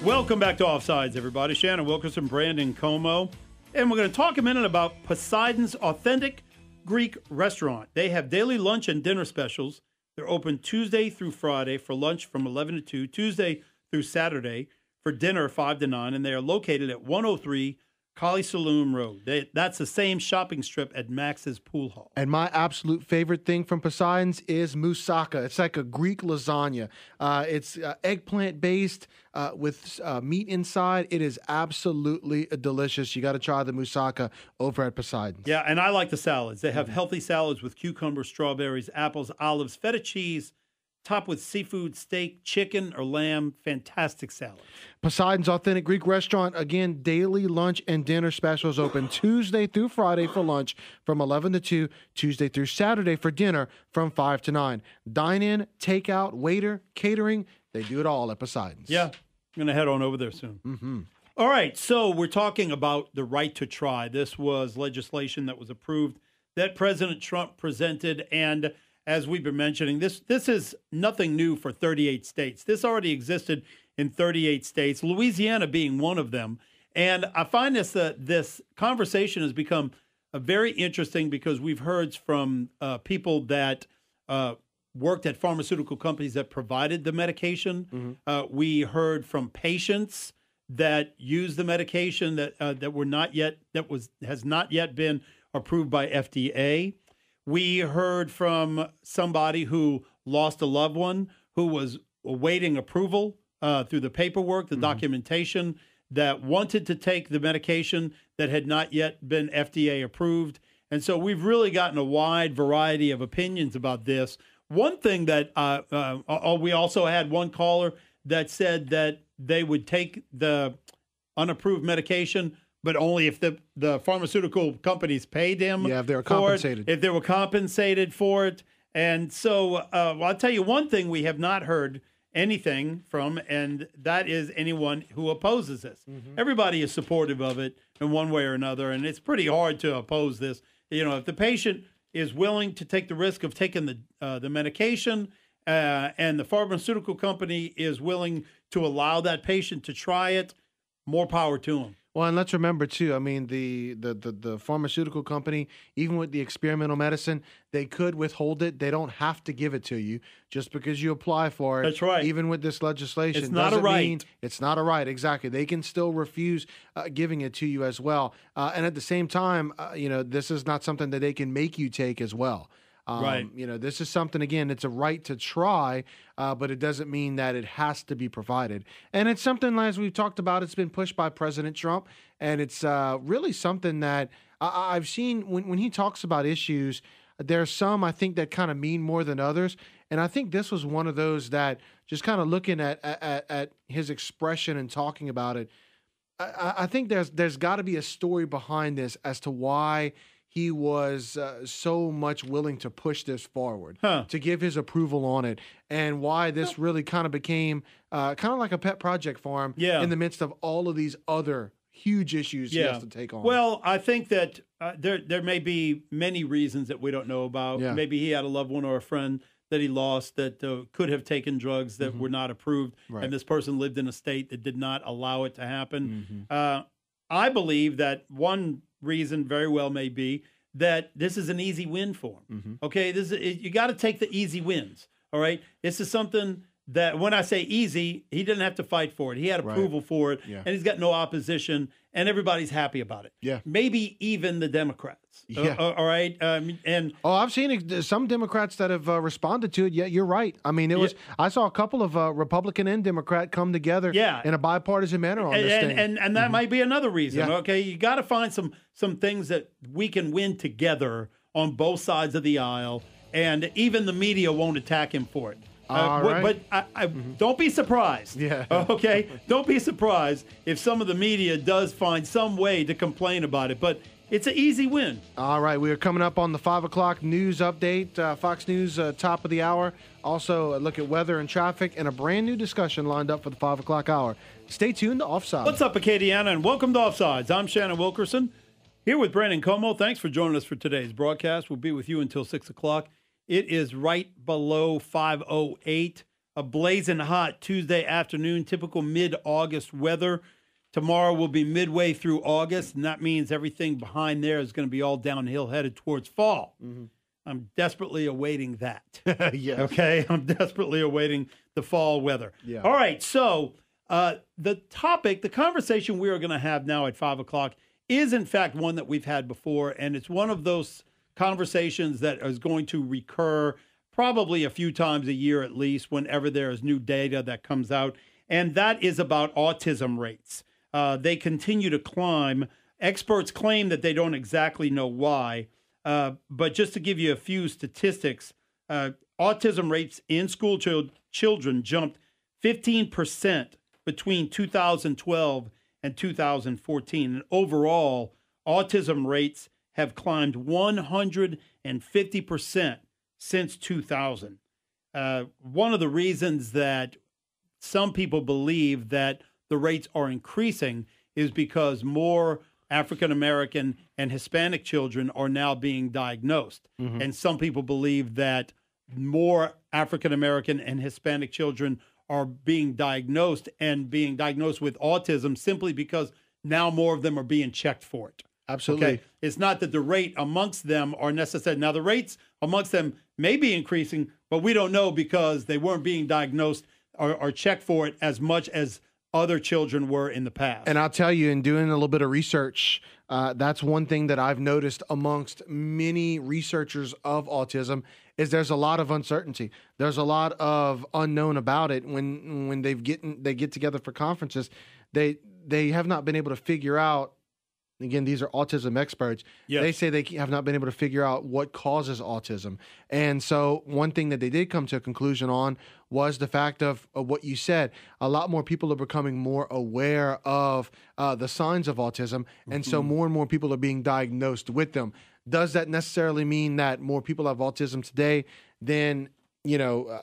Welcome back to Offsides, everybody. Shannon Wilkerson, Brandon Comeaux. And we're going to talk a minute about Poseidon's Authentic Greek Restaurant. They have daily lunch and dinner specials. They're open Tuesday through Friday for lunch from 11 to 2, Tuesday through Saturday for dinner 5 to 9, and they are located at 103 Collie Saloon Road. That's the same shopping strip at Max's Pool Hall. And my absolute favorite thing from Poseidon's is moussaka. It's like a Greek lasagna. It's eggplant-based with meat inside. It is absolutely delicious. You got to try the moussaka over at Poseidon's. Yeah, and I like the salads. They have healthy salads with cucumbers, strawberries, apples, olives, feta cheese, topped with seafood, steak, chicken, or lamb. Fantastic salad. Poseidon's Authentic Greek Restaurant, again, daily lunch and dinner specials open Tuesday through Friday for lunch from 11 to 2, Tuesday through Saturday for dinner from 5 to 9. Dine-in, takeout, waiter, catering, they do it all at Poseidon's. Yeah, I'm going to head on over there soon. Mm-hmm. All right, so we're talking about the right to try. This was legislation that was approved that President Trump presented, and as we've been mentioning, this is nothing new for 38 states. This already existed in 38 states, Louisiana being one of them. And I find this conversation has become very interesting because we've heard from people that worked at pharmaceutical companies that provided the medication. Mm-hmm. We heard from patients that use the medication that has not yet been approved by FDA. We heard from somebody who lost a loved one who was awaiting approval through the paperwork, the documentation, that wanted to take the medication that had not yet been FDA approved. And so we've really gotten a wide variety of opinions about this. One thing that we also had one caller that said that they would take the unapproved medication, but only if the pharmaceutical companies paid them. Yeah, if they were compensated. If they were compensated for it. And so I'll tell you one thing we have not heard anything from, and that is anyone who opposes this. Mm-hmm. Everybody is supportive of it in one way or another, and it's pretty hard to oppose this. You know, if the patient is willing to take the risk of taking the medication and the pharmaceutical company is willing to allow that patient to try it, more power to them. Well, and let's remember, too, I mean, the pharmaceutical company, even with the experimental medicine, they could withhold it. They don't have to give it to you just because you apply for it. That's right. Even with this legislation. It's not a right. It's not a right, exactly. They can still refuse giving it to you as well. And at the same time, this is not something that they can make you take as well. Right. This is something, again, it's a right to try, but it doesn't mean that it has to be provided. And it's something, as we've talked about, it's been pushed by President Trump, and it's really something that I've seen when he talks about issues. There's some, I think, that kind of mean more than others. And I think this was one of those that, just kind of looking at his expression and talking about it, I think there's got to be a story behind this as to why he was so much willing to push this forward, to give his approval on it, and why this really kind of became kind of like a pet project for him in the midst of all of these other huge issues he has to take on. Well, I think that there may be many reasons that we don't know about. Yeah. Maybe he had a loved one or a friend that he lost that could have taken drugs that were not approved, and this person lived in a state that did not allow it to happen. I believe that one reason very well may be that this is an easy win for him. Okay, you got to take the easy wins. All right, this is something that, when I say easy, he didn't have to fight for it. He had approval for it, and he's got no opposition, and everybody's happy about it. Yeah, maybe even the Democrats. Yeah. All right. I've seen some Democrats that have responded to it. Yeah, you're right. I mean, it was. I saw a couple of Republican and Democrat come together. In a bipartisan manner on this thing, and that might be another reason. Okay, you got to find some things that we can win together on both sides of the aisle, and even the media won't attack him for it. Right. But don't be surprised. Yeah. Okay? Don't be surprised if some of the media does find some way to complain about it. But it's an easy win. All right. We are coming up on the 5 o'clock news update. Fox News, top of the hour. Also, a look at weather and traffic and a brand new discussion lined up for the 5 o'clock hour. Stay tuned to Offsides. What's up, Acadiana, and welcome to Offsides. I'm Shannon Wilkerson. Here with Brandon Comeaux. Thanks for joining us for today's broadcast. We'll be with you until 6 o'clock. It is right below 5:08, a blazing hot Tuesday afternoon, typical mid-August weather. Tomorrow will be midway through August, and that means everything behind there is going to be all downhill, headed towards fall. Mm-hmm. I'm desperately awaiting that. Yes. Okay? I'm desperately awaiting the fall weather. Yeah. All right, so the topic, the conversation we are going to have now at 5 o'clock is, in fact, one that we've had before, and it's one of those conversations that is going to recur probably a few times a year at least whenever there is new data that comes out, and that is about autism rates. They continue to climb. Experts claim that they don't exactly know why, but just to give you a few statistics, autism rates in school children jumped 15% between 2012 and 2014. And overall, autism rates have climbed 150% since 2000. One of the reasons that some people believe that the rates are increasing is because more African American and Hispanic children are now being diagnosed. Mm-hmm. And some people believe that more African American and Hispanic children are being diagnosed with autism simply because now more of them are being checked for it. Absolutely. Okay? It's not that the rate amongst them are necessary. Now, the rates amongst them may be increasing, but we don't know because they weren't being diagnosed or checked for it as much as other children were in the past. And I'll tell you, in doing a little bit of research, that's one thing that I've noticed amongst many researchers of autism is there's a lot of uncertainty. There's a lot of unknown about it. When they get together for conferences, they have not been able to figure out. Again, these are autism experts. Yes. They say they have not been able to figure out what causes autism. And so one thing that they did come to a conclusion on was the fact of what you said. A lot more people are becoming more aware of the signs of autism, and so more and more people are being diagnosed with them. Does that necessarily mean that more people have autism today than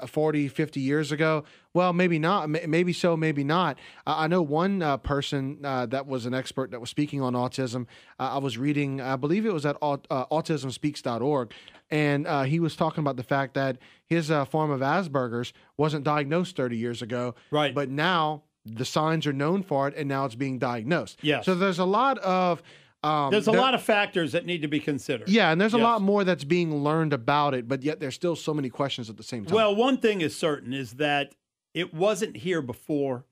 40, 50 years ago? Well, maybe not. Maybe so, maybe not. I know one person that was an expert that was speaking on autism. I was reading, I believe it was at autismspeaks.org, and he was talking about the fact that his form of Asperger's wasn't diagnosed 30 years ago. Right. But now the signs are known for it, and now it's being diagnosed. Yes. So there's a lot of... there's a lot of factors that need to be considered. Yeah, and there's a lot more that's being learned about it, but yet there's still so many questions at the same time. Well, one thing is certain is that it wasn't here before,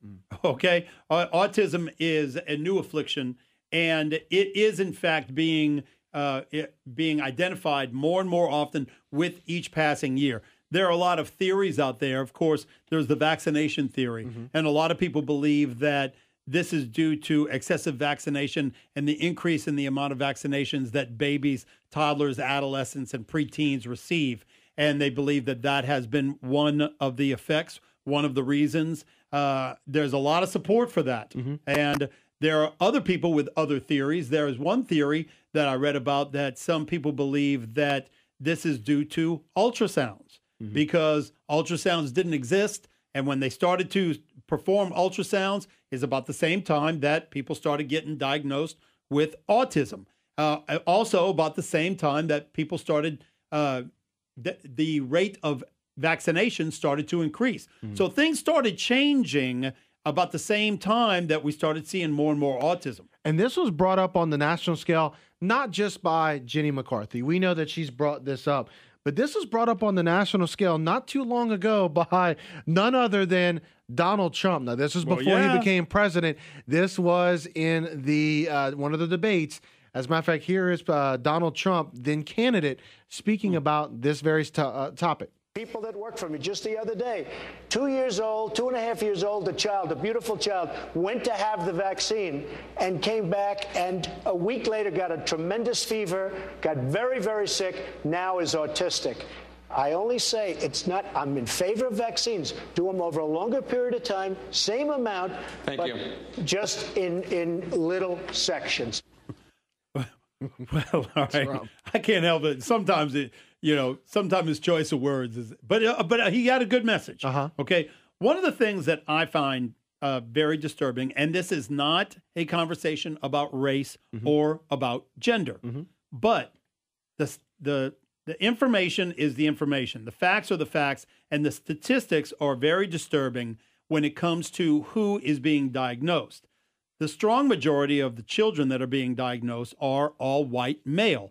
okay? Autism is a new affliction, and it is, in fact, being identified more and more often with each passing year. There are a lot of theories out there. Of course, there's the vaccination theory, and a lot of people believe that this is due to excessive vaccination and the increase in the amount of vaccinations that babies, toddlers, adolescents, and preteens receive. And they believe that that has been one of the effects, one of the reasons. There's a lot of support for that. And there are other people with other theories. There is one theory that I read about that some people believe that this is due to ultrasounds because ultrasounds didn't exist. And when they started to perform ultrasounds is about the same time that people started getting diagnosed with autism. Also about the same time that people started, the rate of vaccination started to increase. So things started changing about the same time that we started seeing more and more autism. And this was brought up on the national scale, not just by Jenny McCarthy. We know that she's brought this up. But this was brought up on the national scale not too long ago by none other than Donald Trump. Now, this was before he became president. This was in the one of the debates. As a matter of fact, here is Donald Trump, then candidate, speaking about this very topic. People that worked for me just the other day, 2 years old, 2.5 years old, a child, a beautiful child, went to have the vaccine and came back and a week later got a tremendous fever, got very, very sick, now is autistic. I only say it's not, I'm in favor of vaccines. Do them over a longer period of time, same amount, but just in little sections. Well, all right. I can't help it. Sometimes sometimes his choice of words is, but he had a good message. Okay. One of the things that I find very disturbing. And this is not a conversation about race or about gender. But the information is the information. The facts are the facts. And the statistics are very disturbing when it comes to who is being diagnosed. The strong majority of the children that are being diagnosed are all white male.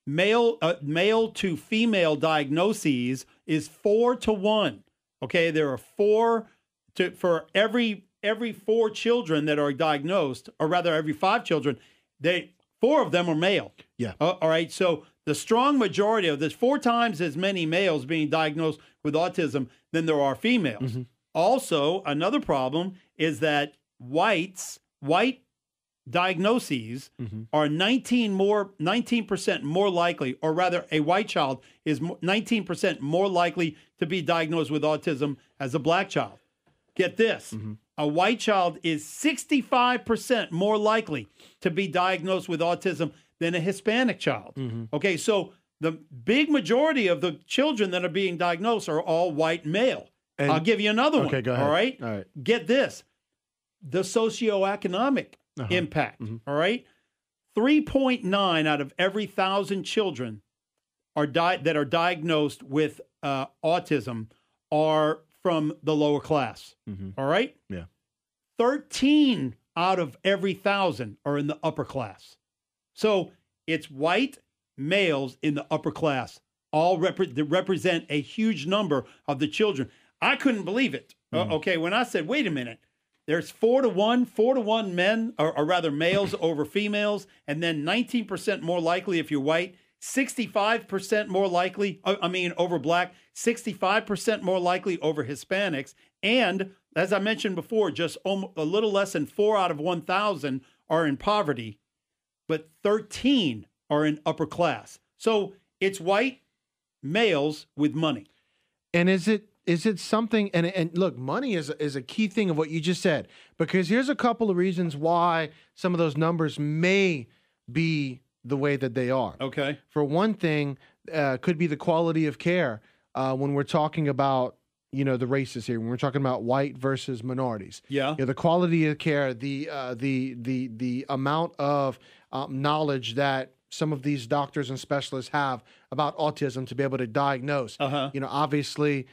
Male to female diagnoses is 4 to 1. Okay, there are for every 4 children that are diagnosed, or rather every 5 children, 4 of them are male. Yeah. All right. So the strong majority of this, 4 times as many males being diagnosed with autism than there are females. Also, another problem is that white diagnoses are 19% more likely, or rather a white child is 19% more likely to be diagnosed with autism as a black child. Get this. A white child is 65% more likely to be diagnosed with autism than a Hispanic child. Okay, so the big majority of the children that are being diagnosed are all white male. And I'll give you another one. Okay, go ahead. All right? All right. Get this. The socioeconomic impact. All right? 3.9 out of every 1,000 children that are diagnosed with autism are from the lower class. All right? Yeah. 13 out of every 1,000 are in the upper class. So it's white males in the upper class, all that represent a huge number of the children. I couldn't believe it. Okay, when I said, wait a minute, there's 4 to 1 men, or rather males over females, and then 19% more likely if you're white, 65% more likely, over black, 65% more likely over Hispanics, and as I mentioned before, just a little less than 4 out of 1,000 are in poverty, but 13 are in upper class. So it's white males with money. And is it something, and look, money is a key thing of what you just said, because here's a couple of reasons why some of those numbers may be the way that they are. Okay. For one thing, could be the quality of care when we're talking about, the races here, when we're talking about white versus minorities. Yeah. The quality of care, the amount of knowledge that some of these doctors and specialists have about autism to be able to diagnose. Obviously,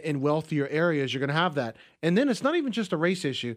in wealthier areas, you're going to have that. And then it's not even just a race issue,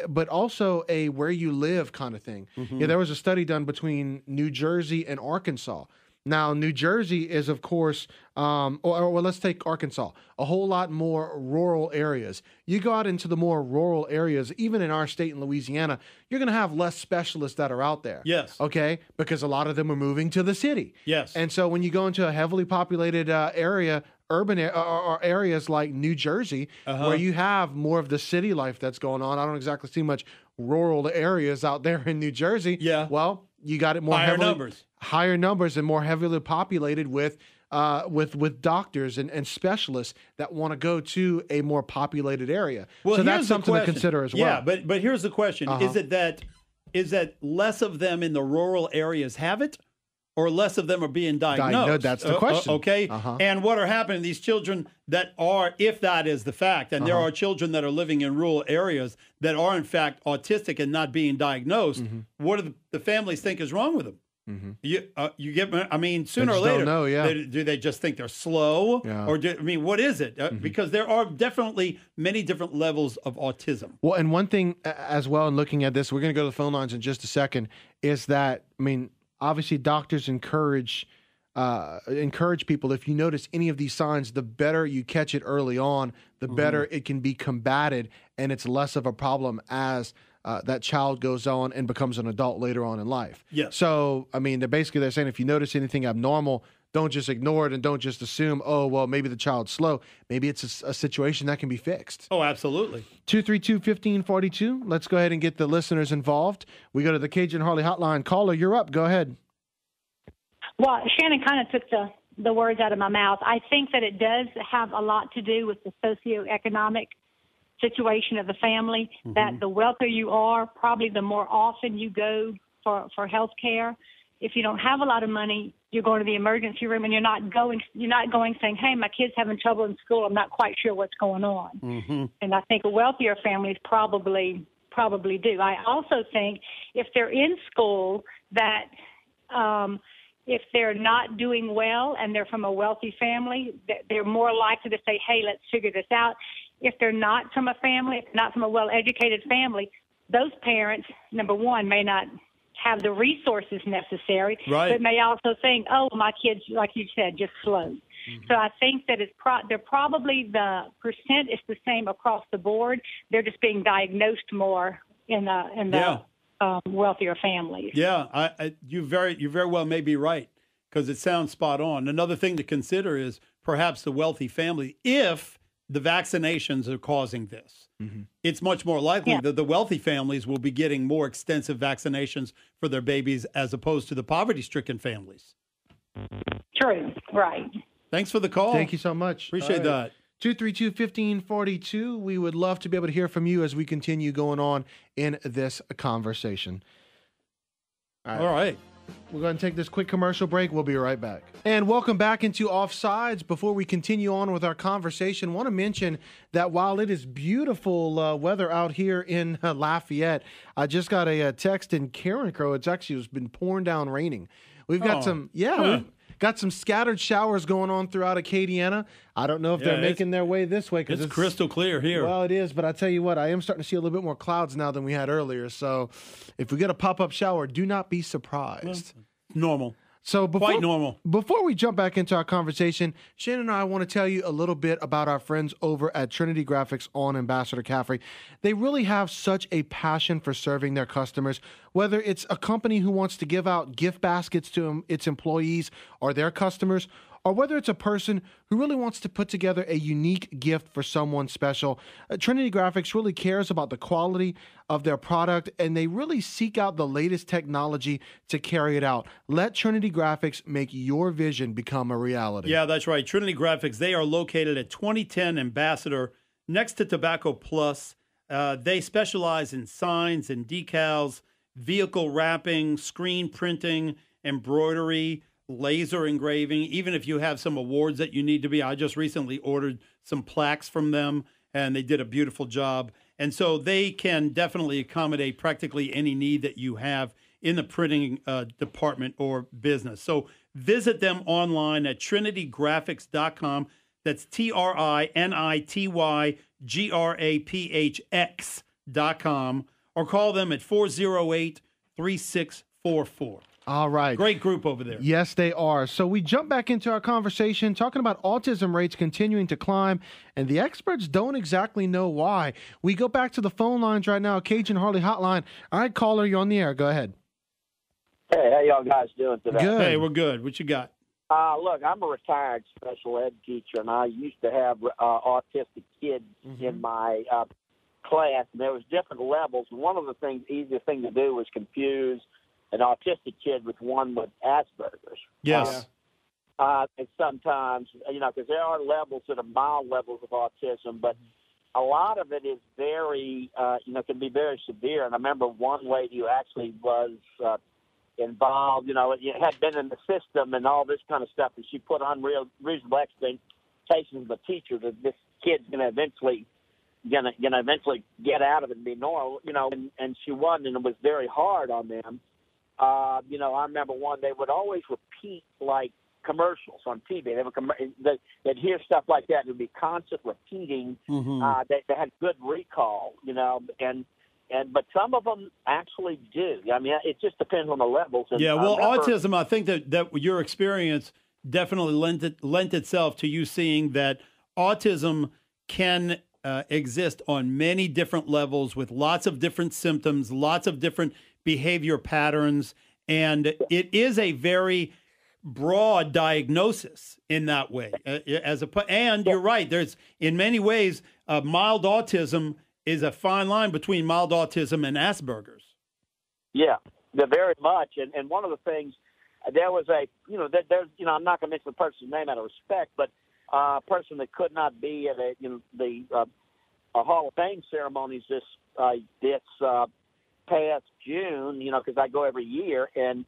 but also a where you live kind of thing. There was a study done between New Jersey and Arkansas. Now, New Jersey is, of course, or let's take Arkansas, a whole lot more rural areas. You go out into the more rural areas, even in our state in Louisiana, you're going to have less specialists that are out there. Yes. Okay? Because a lot of them are moving to the city. Yes. And so when you go into a heavily populated area, urban or areas like New Jersey, where you have more of the city life that's going on, I don't exactly see much rural areas out there in New Jersey. Yeah. Well, you got it more higher numbers and more heavily populated with doctors and specialists that want to go to a more populated area. Well, so that's something to consider as well. Yeah, but here's the question: is that less of them in the rural areas have it, or less of them are being diagnosed? That's the question. Okay. And what are happening? These children that are, if that is the fact, and there are children that are living in rural areas that are in fact autistic and not being diagnosed, what do the families think is wrong with them? You get, sooner or later, do they just think they're slow? Yeah. Or what is it? Because there are definitely many different levels of autism. Well, and one thing as well, in looking at this, we're going to go to the phone lines in just a second, is that, obviously doctors encourage people, if you notice any of these signs, the better you catch it early on, the better it can be combated, and it's less of a problem as that child goes on and becomes an adult later on in life. Yes. So, they're saying if you notice anything abnormal, don't just ignore it and don't just assume, oh, well, maybe the child's slow. Maybe it's a situation that can be fixed. Oh, absolutely. 232-1542. Let's go ahead and get the listeners involved. We go to the Cajun Harley Hotline. Caller, you're up. Go ahead. Well, Shannon kind of took the words out of my mouth. I think that it does have a lot to do with the socioeconomic situation of the family, that the wealthier you are, probably the more often you go for health care. if you don't have a lot of money, you're going to the emergency room and you're not going saying, hey, my kid's having trouble in school. I'm not quite sure what's going on. Mm-hmm. And I think wealthier families probably do. I also think if they're in school that if they're not doing well and they're from a wealthy family, they're more likely to say, hey, let's figure this out. If they're not from a family, if they're not from a well-educated family, those parents, number one, may not have the resources necessary, right, but may also think, oh, my kid's, like you said, just slow. Mm-hmm. So I think that they're probably the percent is the same across the board. They're just being diagnosed more in the wealthier families. Yeah, you very well may be right, because it sounds spot on. Another thing to consider is perhaps the wealthy family, if the vaccinations are causing this. Mm-hmm. It's much more likely that the wealthy families will be getting more extensive vaccinations for their babies as opposed to the poverty-stricken families. True, right. Thanks for the call. Thank you so much. Appreciate that. 232-1542. We would love to be able to hear from you as we continue going on in this conversation. All right. We're going to take this quick commercial break. We'll be right back. And welcome back into Offsides. Before we continue on with our conversation, I want to mention that while it is beautiful weather out here in Lafayette, I just got a text in Carencro. It's been pouring down raining. We've got we've got some scattered showers going on throughout Acadiana. I don't know if they're making their way this way. It's crystal clear here. Well, it is, but I tell you what, I am starting to see a little bit more clouds now than we had earlier. So if we get a pop-up shower, do not be surprised. Normal. So quite normal. Before we jump back into our conversation, Shannon and I want to tell you a little bit about our friends over at Trinity Graphics on Ambassador Caffrey. They really have such a passion for serving their customers, whether it's a company who wants to give out gift baskets to its employees or their customers, or whether it's a person who really wants to put together a unique gift for someone special. Trinity Graphics really cares about the quality of their product, and they really seek out the latest technology to carry it out. Let Trinity Graphics make your vision become a reality. Yeah, that's right. Trinity Graphics, they are located at 2010 Ambassador, next to Tobacco Plus. They specialize in signs and decals, vehicle wrapping, screen printing, embroidery, laser engraving. Even if you have some awards that you need to be, I just recently ordered some plaques from them, and they did a beautiful job. And so they can definitely accommodate practically any need that you have in the printing department or business. So visit them online at trinitygraphics.com. That's TRINITYGRAPHX.com, or call them at 408-3644. All right. Great group over there. Yes, they are. So we jump back into our conversation talking about autism rates continuing to climb, and the experts don't exactly know why. We go back to the phone lines right now, Cajun Harley Hotline. All right, caller, you're on the air. Go ahead. Hey, how y'all guys doing today? Good. Hey, we're good. What you got? Look, I'm a retired special ed teacher, and I used to have autistic kids in my class, and there was different levels. One of the easiest thing to do was confuse an autistic kid with one with Asperger's. Yes. And sometimes, because there are levels that are mild levels of autism, but a lot of it is very, can be very severe. And I remember one lady who actually was involved, it had been in the system and all this kind of stuff, and she put on reasonable expectations of the teacher that this kid's going to eventually get out of it and be normal, and she wasn't, and it was very hard on them. I remember they would always repeat like commercials on TV. They'd hear stuff like that. It would be constant repeating. They had good recall, but some of them actually do. I mean, it just depends on the levels. And autism, I think that your experience definitely lent itself to you seeing that autism can exist on many different levels with lots of different symptoms, lots of different behavior patterns, and it is a very broad diagnosis in that way. And you're right, there's in many ways mild autism is a fine line between mild autism and Asperger's. Yeah, very much. And one of the things, there was I'm not going to mention the person's name out of respect, but a person that could not be at the Hall of Fame ceremonies this past June, because I go every year, and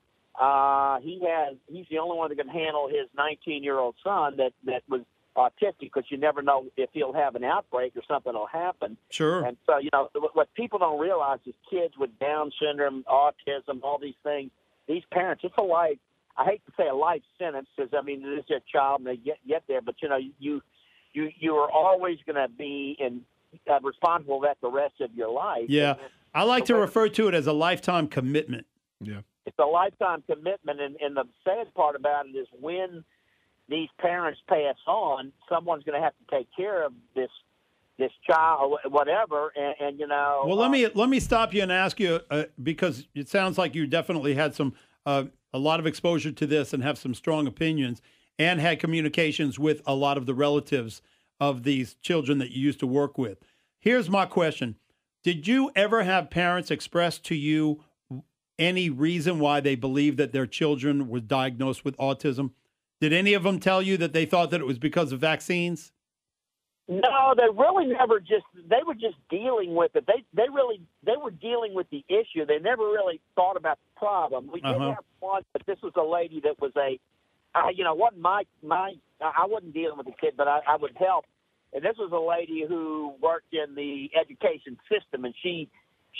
he's the only one that can handle his 19-year-old son that was autistic, because you never know if he'll have an outbreak or something will happen. Sure. And so, what people don't realize is kids with Down syndrome, autism, all these things, these parents, it's a life, I hate to say a life sentence, because, I mean, it is their child and they get there, but, you are always going to be responsible for that the rest of your life. Yeah. I like to refer to it as a lifetime commitment. Yeah. It's a lifetime commitment, and the sad part about it is when these parents pass on, someone's going to have to take care of this child or whatever, and Well, let me stop you and ask you, because it sounds like you definitely had some a lot of exposure to this and have some strong opinions, and had communications with a lot of the relatives of these children that you used to work with. Here's my question. Did you ever have parents express to you any reason why they believed that their children were diagnosed with autism? Did any of them tell you that they thought that it was because of vaccines? No, they really never they were just dealing with it. They were dealing with the issue. They never really thought about the problem. We did have one, but this was a lady that was wasn't I wasn't dealing with the kid, but I would help. And this was a lady who worked in the education system, and she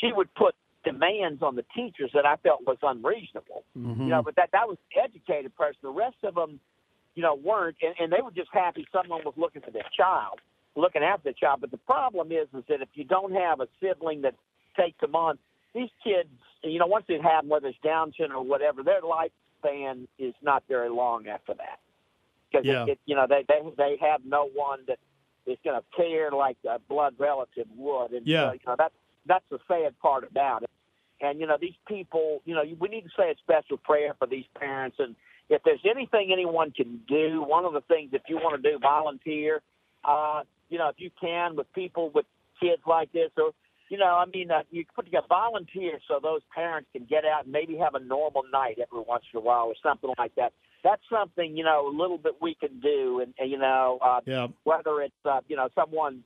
would put demands on the teachers that I felt was unreasonable. Mm-hmm. But that was the educated person. The rest of them, weren't, and they were just happy someone was looking after the child. But the problem is that if you don't have a sibling that takes them on, these kids, once they have them, whether it's Down syndrome or whatever, their lifespan is not very long after that. Because they have no one that is going to care like a blood relative would. And so, that's the sad part about it. And, these people, we need to say a special prayer for these parents. And if there's anything anyone can do, one of the things, if you want to do, volunteer, if you can, with people with kids like this, or, you put together volunteers so those parents can get out and maybe have a normal night every once in a while or something like that. That's something, a little bit we can do. And whether it's, someone,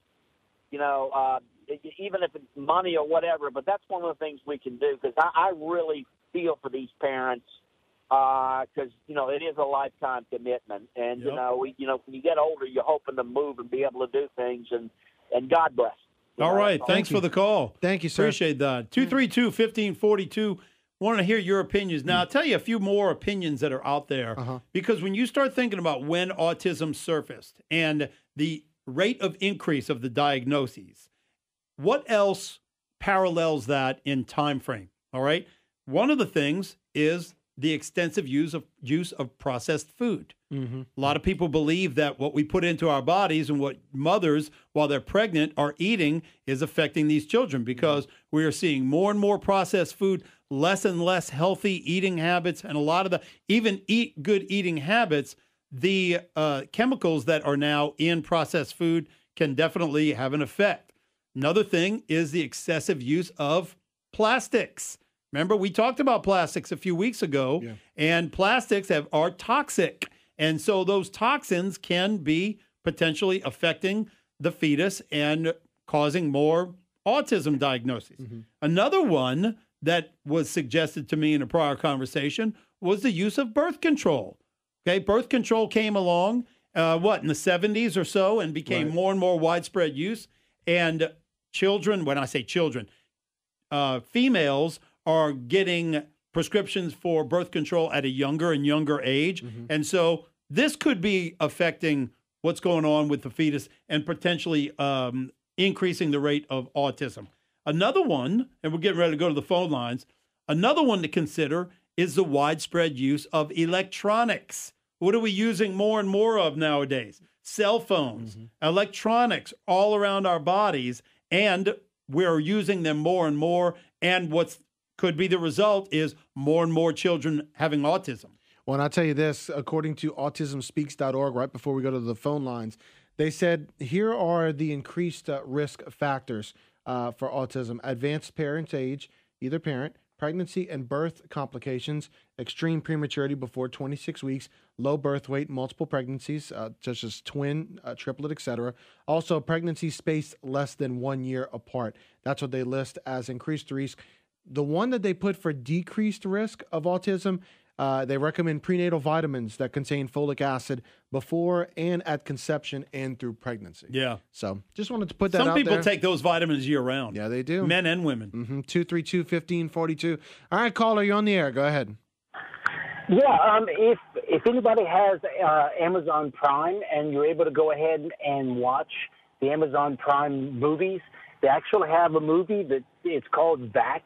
even if it's money or whatever, but that's one of the things we can do, because I really feel for these parents, because, it is a lifetime commitment. And, when you get older, you're hoping to move and be able to do things, and God bless. All right. Thanks for the call. Thank you, sir. Appreciate that. 232-1542. Want to hear your opinions. Now, I'll tell you a few more opinions that are out there, because when you start thinking about when autism surfaced and the rate of increase of the diagnoses, what else parallels that in time frame? All right. One of the things is the extensive use of processed food. Mm-hmm. A lot of people believe that what we put into our bodies and what mothers, while they're pregnant, are eating is affecting these children, because we are seeing more and more processed food, less and less healthy eating habits, and a lot of the good eating habits, the chemicals that are now in processed food can definitely have an effect. Another thing is the excessive use of plastics. Remember, we talked about plastics a few weeks ago, and plastics are toxic. And so those toxins can be potentially affecting the fetus and causing more autism diagnoses. Mm-hmm. Another one that was suggested to me in a prior conversation was the use of birth control. Okay, birth control came along, in the 70s or so, and became more and more widespread use. And children, when I say children, females are getting prescriptions for birth control at a younger and younger age. Mm-hmm. And so this could be affecting what's going on with the fetus and potentially increasing the rate of autism. Another one, and we're getting ready to go to the phone lines, another one to consider is the widespread use of electronics. What are we using more and more of nowadays? Cell phones, electronics all around our bodies, and we're using them more and more. And what's could be the result is more and more children having autism. Well, and I'll tell you this, according to autismspeaks.org, right before we go to the phone lines, they said here are the increased risk factors for autism: advanced parent age, either parent, pregnancy and birth complications, extreme prematurity before 26 weeks, low birth weight, multiple pregnancies, such as twin, triplet, etc. Also, pregnancies spaced less than 1 year apart. That's what they list as increased risk. The one that they put for decreased risk of autism, They recommend prenatal vitamins that contain folic acid before and at conception and through pregnancy. Yeah. So just wanted to put that out there. Some people take those vitamins year-round. Yeah, they do. Men and women. 232-1542. All right, caller, you're on the air. Go ahead. Yeah, if anybody has Amazon Prime and you're able to go ahead and watch the Amazon Prime movies, they actually have a movie that it's called Vaxxed.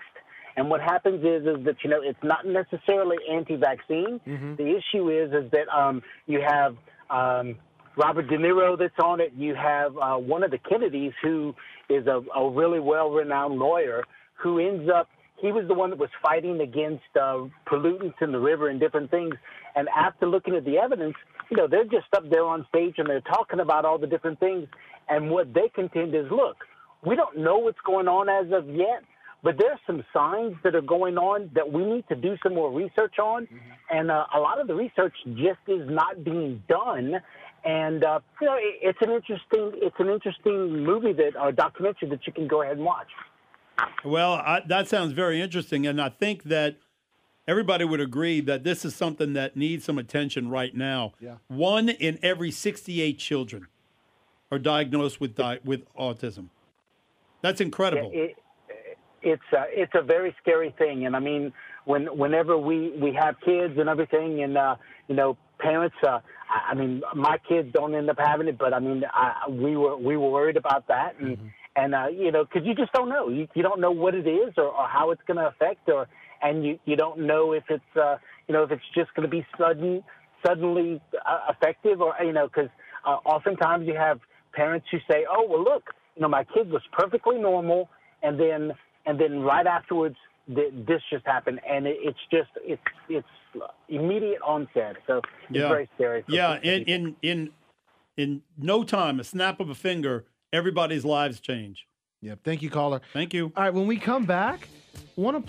And what happens is that, you know, it's not necessarily anti-vaccine. The issue is that you have Robert De Niro that's on it. You have one of the Kennedys who is a really well-renowned lawyer who ends up, he was the one that was fighting against pollutants in the river and different things. And after looking at the evidence, you know, they're just up there on stage and they're talking about all the different things. And what they contend is, look, we don't know what's going on as of yet, but there's some signs that are going on that we need to do some more research on. And a lot of the research just is not being done. And, you know, it's an interesting movie or documentary that you can go ahead and watch. Well, that sounds very interesting, and I think that everybody would agree that this is something that needs some attention right now. Yeah. 1 in every 68 children are diagnosed with autism. That's incredible. It's a very scary thing, and I mean, whenever we have kids and everything, and you know, parents. I mean, my kids don't end up having it, but I mean, we were worried about that, and you know, because you just don't know. You don't know what it is or how it's going to affect, and you don't know if it's you know, if it's just going to be suddenly effective, or you know, because oftentimes you have parents who say, oh well, look, you know, my kid was perfectly normal, and then right afterwards this just happened, and it's immediate onset, so it's very scary. Yeah, in no time, a snap of a finger, everybody's lives change. Yeah, thank you, caller. Thank you. All right, when we come back, we're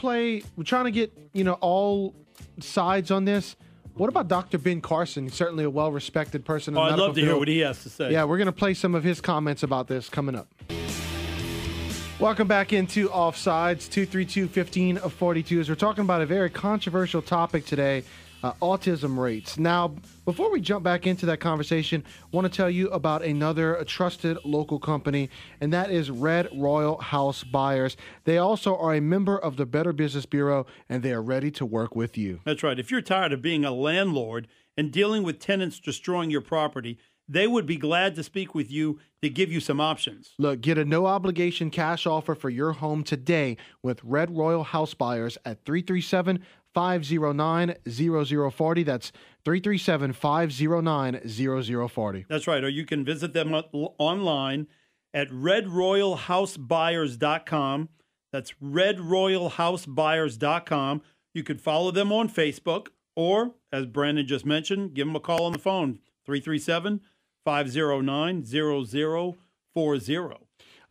trying to get, you know, all sides on this. What about Dr. Ben Carson? He's certainly a well-respected person in the medical I'd love to hear what he has to say. Yeah, we're going to play some of his comments about this coming up. Welcome back into Offsides, 232-1542, as we're talking about a very controversial topic today, autism rates. Now, before we jump back into that conversation, I want to tell you about another trusted local company, and that is Red Royal House Buyers. They also are a member of the Better Business Bureau, and they are ready to work with you. That's right. If you're tired of being a landlord and dealing with tenants destroying your property, they would be glad to speak with you to give you some options. Look, get a no-obligation cash offer for your home today with Red Royal House Buyers at 337-509-0040. That's 337-509-0040. That's right. Or you can visit them online at redroyalhousebuyers.com. That's redroyalhousebuyers.com. You could follow them on Facebook, or, as Brandon just mentioned, give them a call on the phone, 337-509-0040.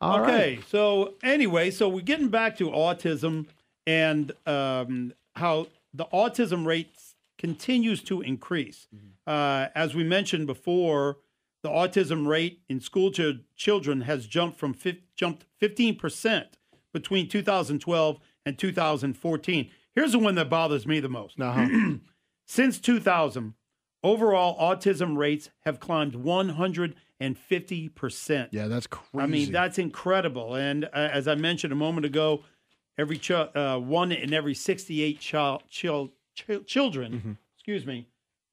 All right. So anyway, so we're getting back to autism and how the autism rate continues to increase. As we mentioned before, the autism rate in school children has jumped 15% between 2012 and 2014. Here's the one that bothers me the most. Since 2000, overall autism rates have climbed 150%. Yeah, that's crazy. I mean, that's incredible. And as I mentioned a moment ago, 1 in every 68 children,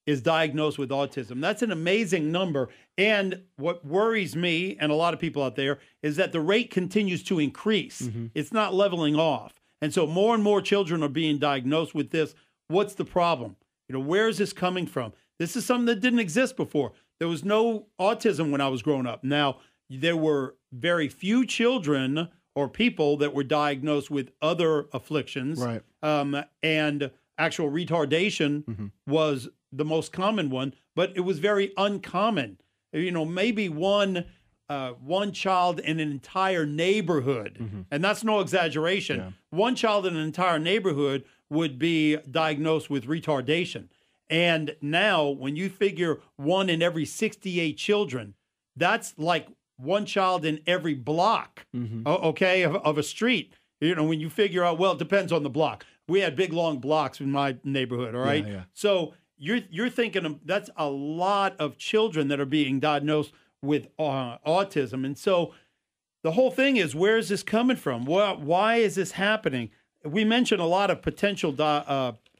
is diagnosed with autism. That's an amazing number. And what worries me and a lot of people out there is that the rate continues to increase. It's not leveling off. And so more and more children are being diagnosed with this. What's the problem? You know, where is this coming from? This is something that didn't exist before. There was no autism when I was growing up. Now, there were very few children or people that were diagnosed with other afflictions. Right. And actual retardation was the most common one, but it was very uncommon. You know, maybe one child in an entire neighborhood, and that's no exaggeration. Yeah. One child in an entire neighborhood would be diagnosed with retardation. And now when you figure 1 in every 68 children, that's like one child in every block, of a street. You know, when you figure out, well, it depends on the block. We had big, long blocks in my neighborhood, all right? Yeah. So you're thinking that's a lot of children that are being diagnosed with autism. And so the whole thing is, where is this coming from? Why is this happening? We mentioned a lot of potential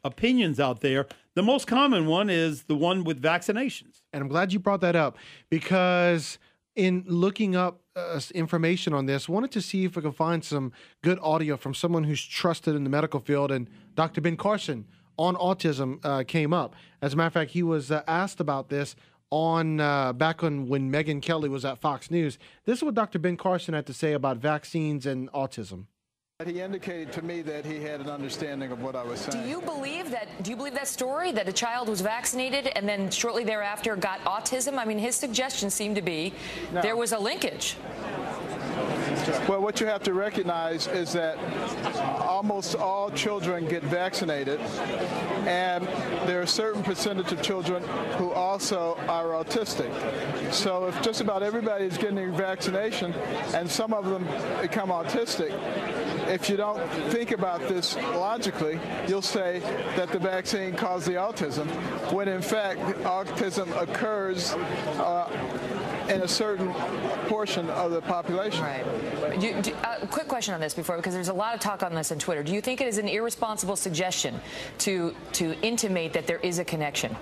opinions out there. The most common one is the one with vaccinations. And I'm glad you brought that up, because in looking up information on this, wanted to see if we could find some good audio from someone who's trusted in the medical field. And Dr. Ben Carson on autism came up. As a matter of fact, he was asked about this on back on when Megyn Kelly was at Fox News. This is what Dr. Ben Carson had to say about vaccines and autism. He indicated to me that he had an understanding of what I was saying. Do you believe that story, that a child was vaccinated and then shortly thereafter got autism? I mean, his suggestion seemed to be there was a linkage. Well, what you have to recognize is that almost all children get vaccinated, and there are a certain percentage of children who also are autistic. So if just about everybody is getting vaccination and some of them become autistic, if you don't think about this logically, you'll say that the vaccine caused the autism, when in fact autism occurs in a certain portion of the population. Right. Quick question on this because there's a lot of talk on this on Twitter. Do you think it is an irresponsible suggestion to intimate that there is a connection?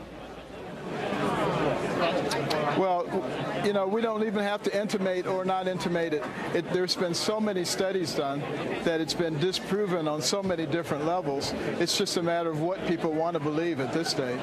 Well, you know, we don't even have to intimate or not intimate it. There's been so many studies done that it's been disproven on so many different levels. It's just a matter of what people want to believe at this stage.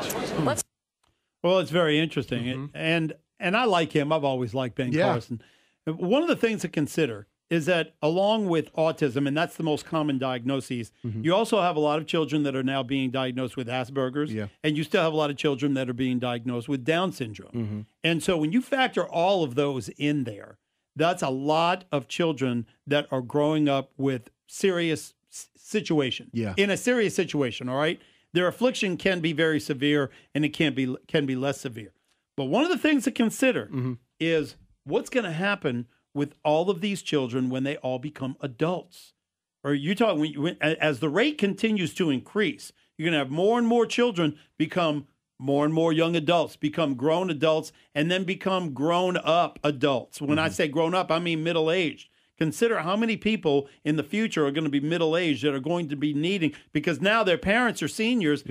Well, it's very interesting. And I like him. I've always liked Ben Carson. One of the things to consider is that along with autism, and that's the most common diagnoses, you also have a lot of children that are now being diagnosed with Asperger's, and you still have a lot of children that are being diagnosed with Down syndrome. And so when you factor all of those in there, that's a lot of children that are growing up with serious situation. In a serious situation, all right? Their affliction can be very severe, and it can be less severe. But one of the things to consider is what's going to happen with all of these children when they all become adults. Or you talk as the rate continues to increase, you're going to have more and more children become more and more young adults, become grown adults, and then become grown-up adults. When I say grown-up, I mean middle-aged. Consider how many people in the future are going to be middle-aged that are going to be needing, because now their parents are seniors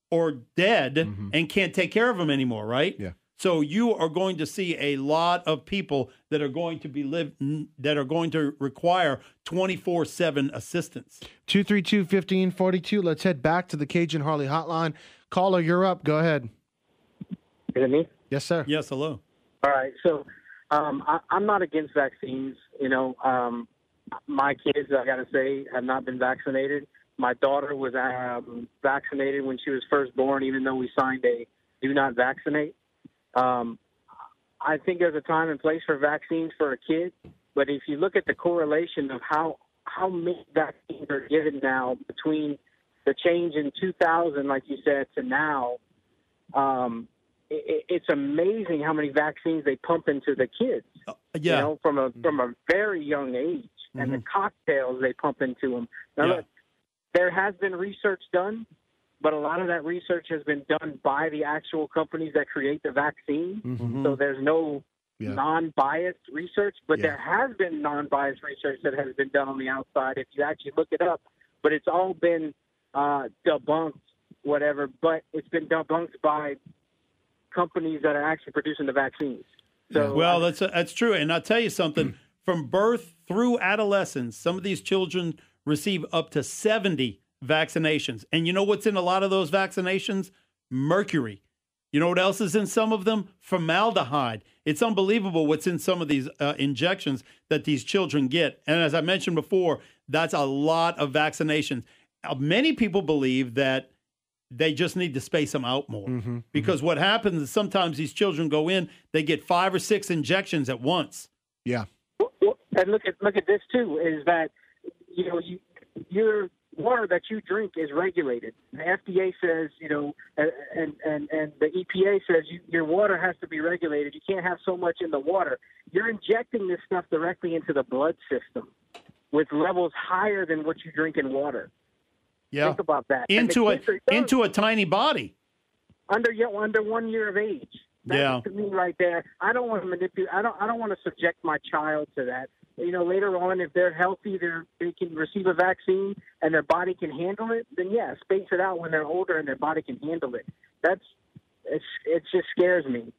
or dead and can't take care of them anymore, right? So you are going to see a lot of people that are going to that are going to require 24/7 assistance. 232-1542. Let's head back to the Cajun Harley hotline. Caller, you're up. Go ahead. Is it me? Yes, sir. Yes, hello. All right. So I'm not against vaccines. You know, my kids, I got to say, have not been vaccinated. My daughter was vaccinated when she was first born, even though we signed a do not vaccinate. I think there's a time and place for vaccines for a kid, but if you look at the correlation of how many vaccines are given now between the change in 2000, like you said, to now, it's amazing how many vaccines they pump into the kids. You know, from a very young age, and the cocktails they pump into them. Now, look, there has been research done, but a lot of that research has been done by the actual companies that create the vaccine. So there's no non-biased research, but there has been non-biased research that has been done on the outside if you actually look it up. But it's all been debunked, whatever. But it's been debunked by companies that are actually producing the vaccines. So, well, that's true. And I'll tell you something. From birth through adolescence, some of these children receive up to 70 vaccinations. And you know what's in a lot of those vaccinations? Mercury. You know what else is in some of them? Formaldehyde. It's unbelievable what's in some of these injections that these children get. And as I mentioned before, that's a lot of vaccinations. Many people believe that they just need to space them out more because what happens is sometimes these children go in, they get 5 or 6 injections at once. Yeah. And look at this too, is that, you know, your water that you drink is regulated. The FDA says, you know, and the EPA says your water has to be regulated. You can't have so much in the water. You're injecting this stuff directly into the blood system. with levels higher than what you drink in water. Yeah. Think about that. Into a tiny body. Under 1 year of age. That's to me right there. I don't want to manipulate. I don't want to subject my child to that. Later on, if they're healthy, they can receive a vaccine and their body can handle it. Then space it out when they're older and their body can handle it. It just scares me.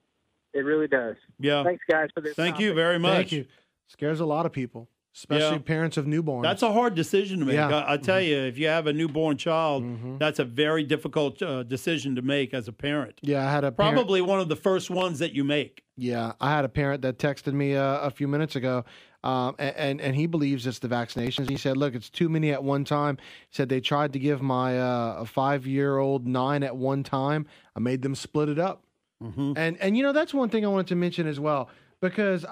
It really does. Yeah. Thanks, guys, for this. Thank you very much. Thank you. Scares a lot of people, especially parents of newborns. That's a hard decision to make. Yeah. I tell you, if you have a newborn child, that's a very difficult decision to make as a parent. Yeah, I had a probably one of the first ones that you make. Yeah, I had a parent that texted me a few minutes ago, and he believes it's the vaccinations. He said, look, it's too many at one time. He said they tried to give my a 5-year-old 9 at one time. I made them split it up. And that's one thing I wanted to mention as well, because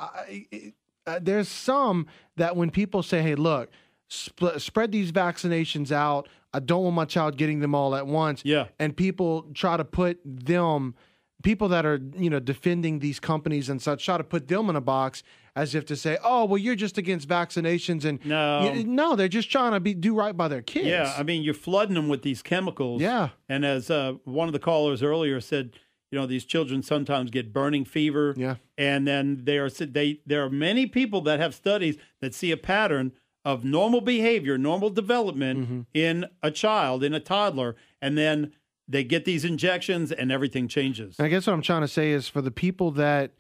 there's some that when people say, hey, look, spread these vaccinations out, I don't want my child getting them all at once. Yeah. And people try to put them, people that are, defending these companies and such, try to put them in a box as if to say, oh, well, you're just against vaccinations. And no, they're just trying to do right by their kids. Yeah, I mean, you're flooding them with these chemicals. Yeah. And as one of the callers earlier said, these children sometimes get burning fever. Yeah. And then there are many people that have studies that see a pattern of normal behavior, normal development in a child, in a toddler, and then they get these injections and everything changes. And I guess what I'm trying to say is for the people that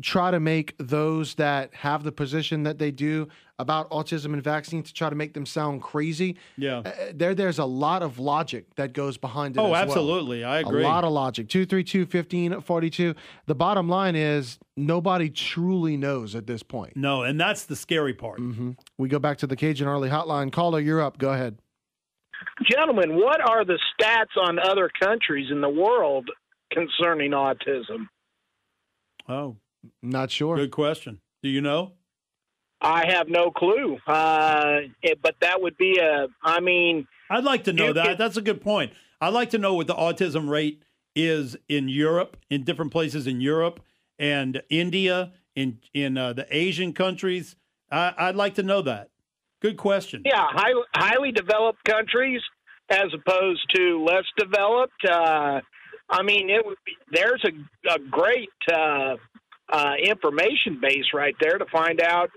try to make those that have the position that they do about autism and vaccines to try to make them sound crazy. Yeah. There's a lot of logic that goes behind it. Oh, as absolutely. Well. I agree. A lot of logic. 232-1542. The bottom line is nobody truly knows at this point. No, and that's the scary part. We go back to the Cajun Early Hotline. Caller, you're up. Go ahead. Gentlemen, what are the stats on other countries in the world concerning autism? Oh, not sure. Good question. Do you know? I have no clue. But that would be I'd like to know that. That's a good point. I'd like to know what the autism rate is in Europe, in different places in Europe and India, in the Asian countries. I'd like to know that. Good question. Yeah, highly developed countries as opposed to less developed. There's a great information base right there to find out.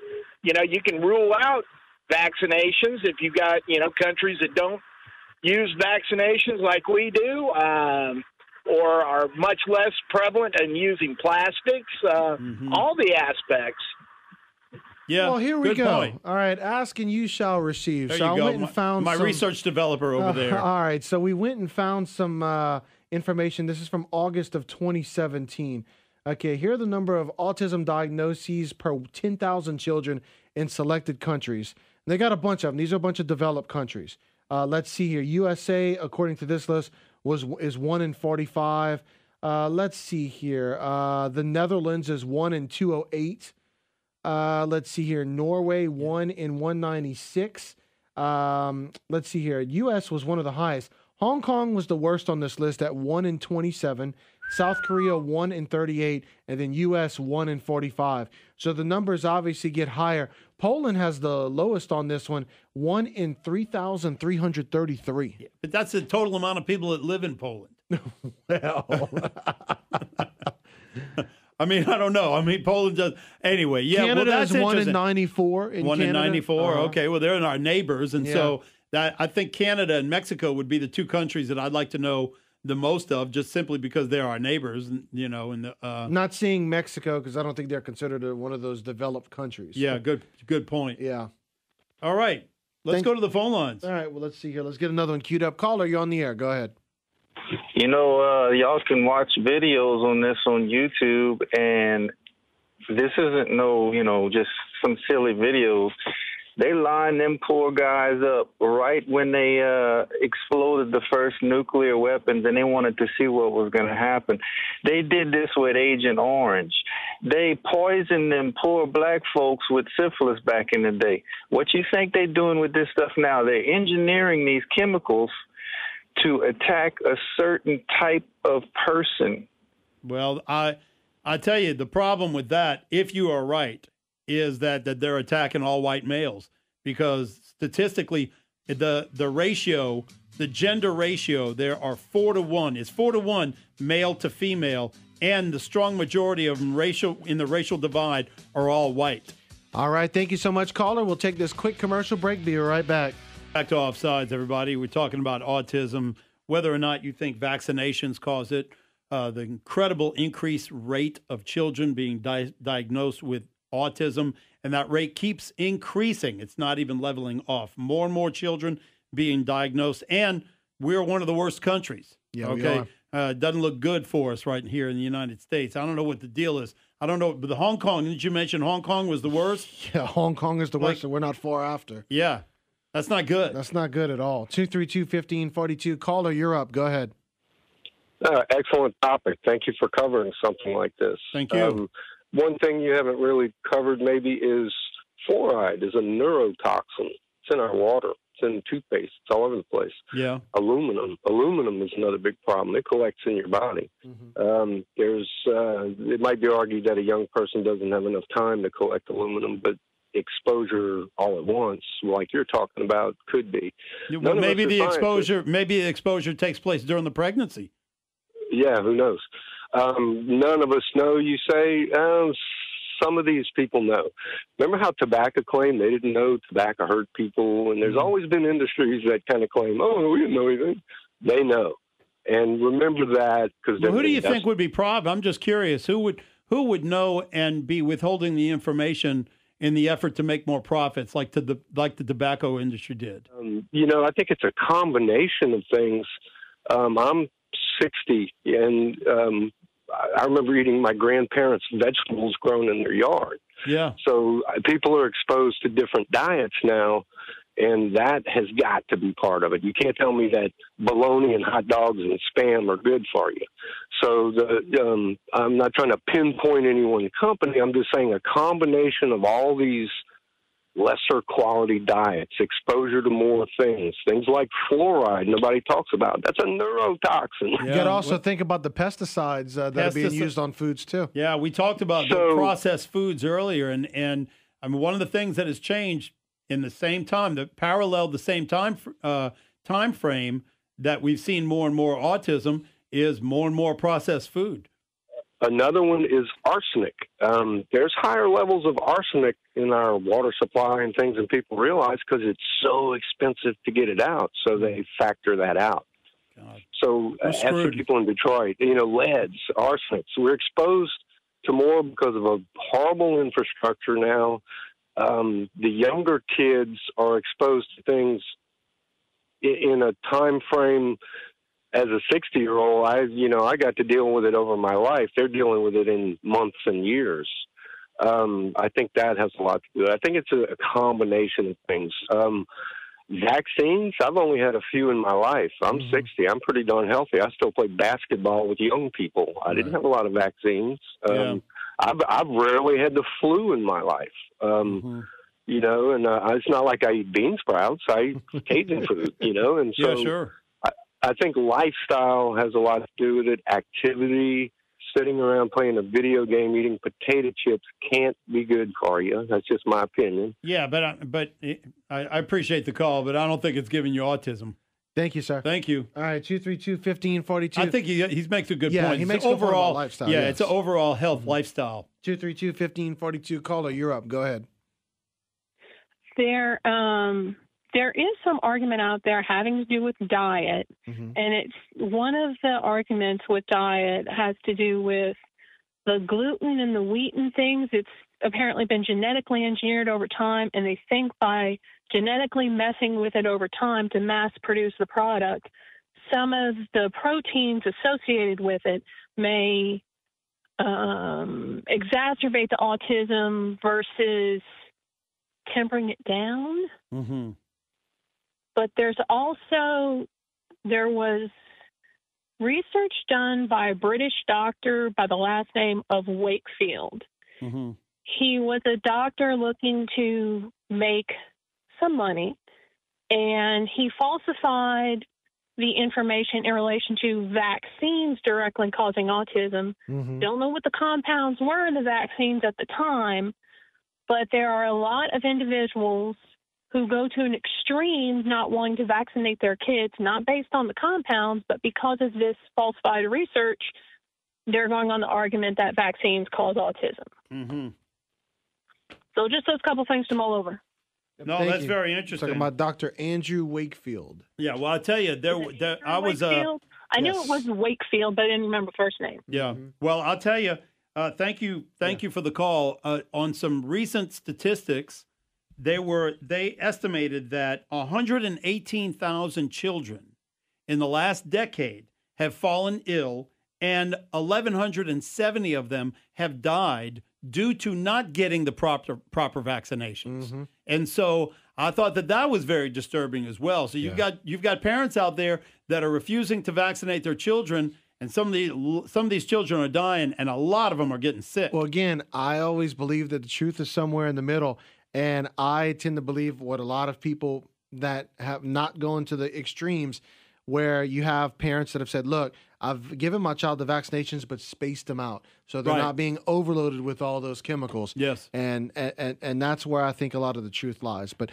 You can rule out vaccinations if you've got countries that don't use vaccinations like we do, or are much less prevalent in using plastics. All the aspects. Yeah. Well, here we good go. Point. All right, ask and you shall receive. There so you I go. went and found my some, research developer over there. All right, so we went and found some information. This is from August of 2017. Okay, here are the number of autism diagnoses per 10,000 children in selected countries. They got a bunch of them. These are a bunch of developed countries. Let's see here. USA, according to this list, is 1 in 45. Let's see here. The Netherlands is 1 in 208. Let's see here. Norway, 1 in 196. Let's see here. U.S. was one of the highest. Hong Kong was the worst on this list at 1 in 27. South Korea, 1 in 38. And then U.S., 1 in 45. So the numbers obviously get higher. Poland has the lowest on this one, 1 in 3,333. Yeah, but that's the total amount of people that live in Poland. Well... I don't know. Poland does. Anyway, yeah. Canada that's is 1 in 94. In 1 in Canada. 94. Okay, well, they're our neighbors. And Yeah. so I think Canada and Mexico would be the two countries that I'd like to know the most of, just simply because they're our neighbors, Not seeing Mexico because I don't think they're considered one of those developed countries. Yeah, good point. Yeah. All right, let's go to the phone lines. All right, well, let's see here. Let's get another one queued up. Caller, you're on the air. Go ahead. Y'all can watch videos on this on YouTube, and this isn't just some silly videos. They lined them poor guys up right when they exploded the first nuclear weapons, and they wanted to see what was going to happen. They did this with Agent Orange. They poisoned them poor black folks with syphilis back in the day. What you think they're doing with this stuff now? They're engineering these chemicals to attack a certain type of person. Well, I tell you, the problem with that, if you are right, is that they're attacking all white males, because statistically, the ratio, the gender ratio, there are 4 to 1. It's 4 to 1 male to female, and the strong majority of them in the racial divide are all white. All right. Thank you so much, caller. We'll take this quick commercial break. Be right back. Back to Offsides, everybody. We're talking about autism, whether or not you think vaccinations cause it, the incredible increased rate of children being diagnosed with autism, and that rate keeps increasing. It's not even leveling off. More and more children being diagnosed, and we're one of the worst countries. Yeah, okay? we are. Doesn't look good for us right here in the United States. I don't know what the deal is. I don't know, but the Hong Kong, didn't you mention Hong Kong was the worst? Yeah, Hong Kong is the worst, and we're not far after. Yeah, that's not good. That's not good at all. 232-1542. Caller, you're up. Go ahead. Excellent topic. Thank you for covering something like this. Thank you. One thing you haven't really covered maybe is fluoride is a neurotoxin. It's in our water. It's in toothpaste. It's all over the place. Yeah. Aluminum is another big problem. It collects in your body. Mm-hmm. It might be argued that a young person doesn't have enough time to collect aluminum, but exposure all at once, like you're talking about, could be. Well, maybe the exposure takes place during the pregnancy. Yeah, who knows? None of us know, you say. Some of these people know. Remember how tobacco claimed they didn't know tobacco hurt people? And there's always been industries that kind of claim, oh, we didn't know anything. They know. And remember that. Well, who do you think would be problem? I'm just curious. Who would know and be withholding the information in the effort to make more profits like the tobacco industry did? I think it's a combination of things. I'm 60, and I remember eating my grandparents' vegetables grown in their yard. Yeah. So people are exposed to different diets now, and that has got to be part of it. You can't tell me that bologna and hot dogs and Spam are good for you. So I'm not trying to pinpoint any one company. I'm just saying a combination of all these lesser quality diets, exposure to more things like fluoride nobody talks about. That's a neurotoxin. You got to also think about the pesticides that are being used on foods too. Yeah, we talked about the processed foods earlier, and I mean, one of the things that has changed in the same time, that paralleled the same time frame that we've seen more and more autism, is more and more processed food. Another one is arsenic. There's higher levels of arsenic in our water supply and things than people realize because it's so expensive to get it out. So they factor that out. God. So as for people in Detroit, leads, arsenics, we're exposed to more because of a horrible infrastructure now. The younger kids are exposed to things in a time frame. As a 60-year-old, I got to deal with it over my life. They're dealing with it in months and years. I think that has a lot to do with it. I think it's a combination of things. Vaccines, I've only had a few in my life. I'm 60. I'm pretty darn healthy. I still play basketball with young people. I didn't have a lot of vaccines. I've rarely had the flu in my life. And it's not like I eat bean sprouts. I eat Cajun food, and so yeah, sure. I think lifestyle has a lot to do with it. Activity, sitting around playing a video game, eating potato chips can't be good for you. That's just my opinion. Yeah, but I appreciate the call, but I don't think it's giving you autism. Thank you, sir. Thank you. All right, 232-1542. I think he makes a good point. He makes an overall lifestyle. Yeah, yes. It's an overall health lifestyle. 232-1542. Caller, you're up. Go ahead. There is some argument out there having to do with diet, and it's one of the arguments with diet has to do with the gluten and the wheat and things. It's apparently been genetically engineered over time, and they think by genetically messing with it over time to mass produce the product, some of the proteins associated with it may exacerbate the autism versus tempering it down. Mm-hmm. But there was research done by a British doctor by the last name of Wakefield. Mm-hmm. He was a doctor looking to make some money, and he falsified the information in relation to vaccines directly causing autism. Mm-hmm. Don't know what the compounds were in the vaccines at the time, but there are a lot of individuals who go to an extreme, not wanting to vaccinate their kids, not based on the compounds, but because of this falsified research, they're going on the argument that vaccines cause autism. Mm-hmm. So just those couple things to mull over. No, that's very interesting. Talking about Dr. Andrew Wakefield. Yeah, well, I tell you, I was. I knew it wasn't Wakefield, but I didn't remember first name. Yeah. Well, I'll tell you. Thank you for the call. On some recent statistics, they estimated that 118,000 children in the last decade have fallen ill, and 1,170 of them have died due to not getting the proper vaccinations. Mm-hmm. And so I thought that was very disturbing as well. So you've got parents out there that are refusing to vaccinate their children, and some of these children are dying, and a lot of them are getting sick. Well, again, I always believe that the truth is somewhere in the middle, and I tend to believe what a lot of people that have not gone to the extremes, where you have parents that have said, look, I've given my child the vaccinations, but spaced them out, so they're not being overloaded with all those chemicals. Yes. And that's where I think a lot of the truth lies. But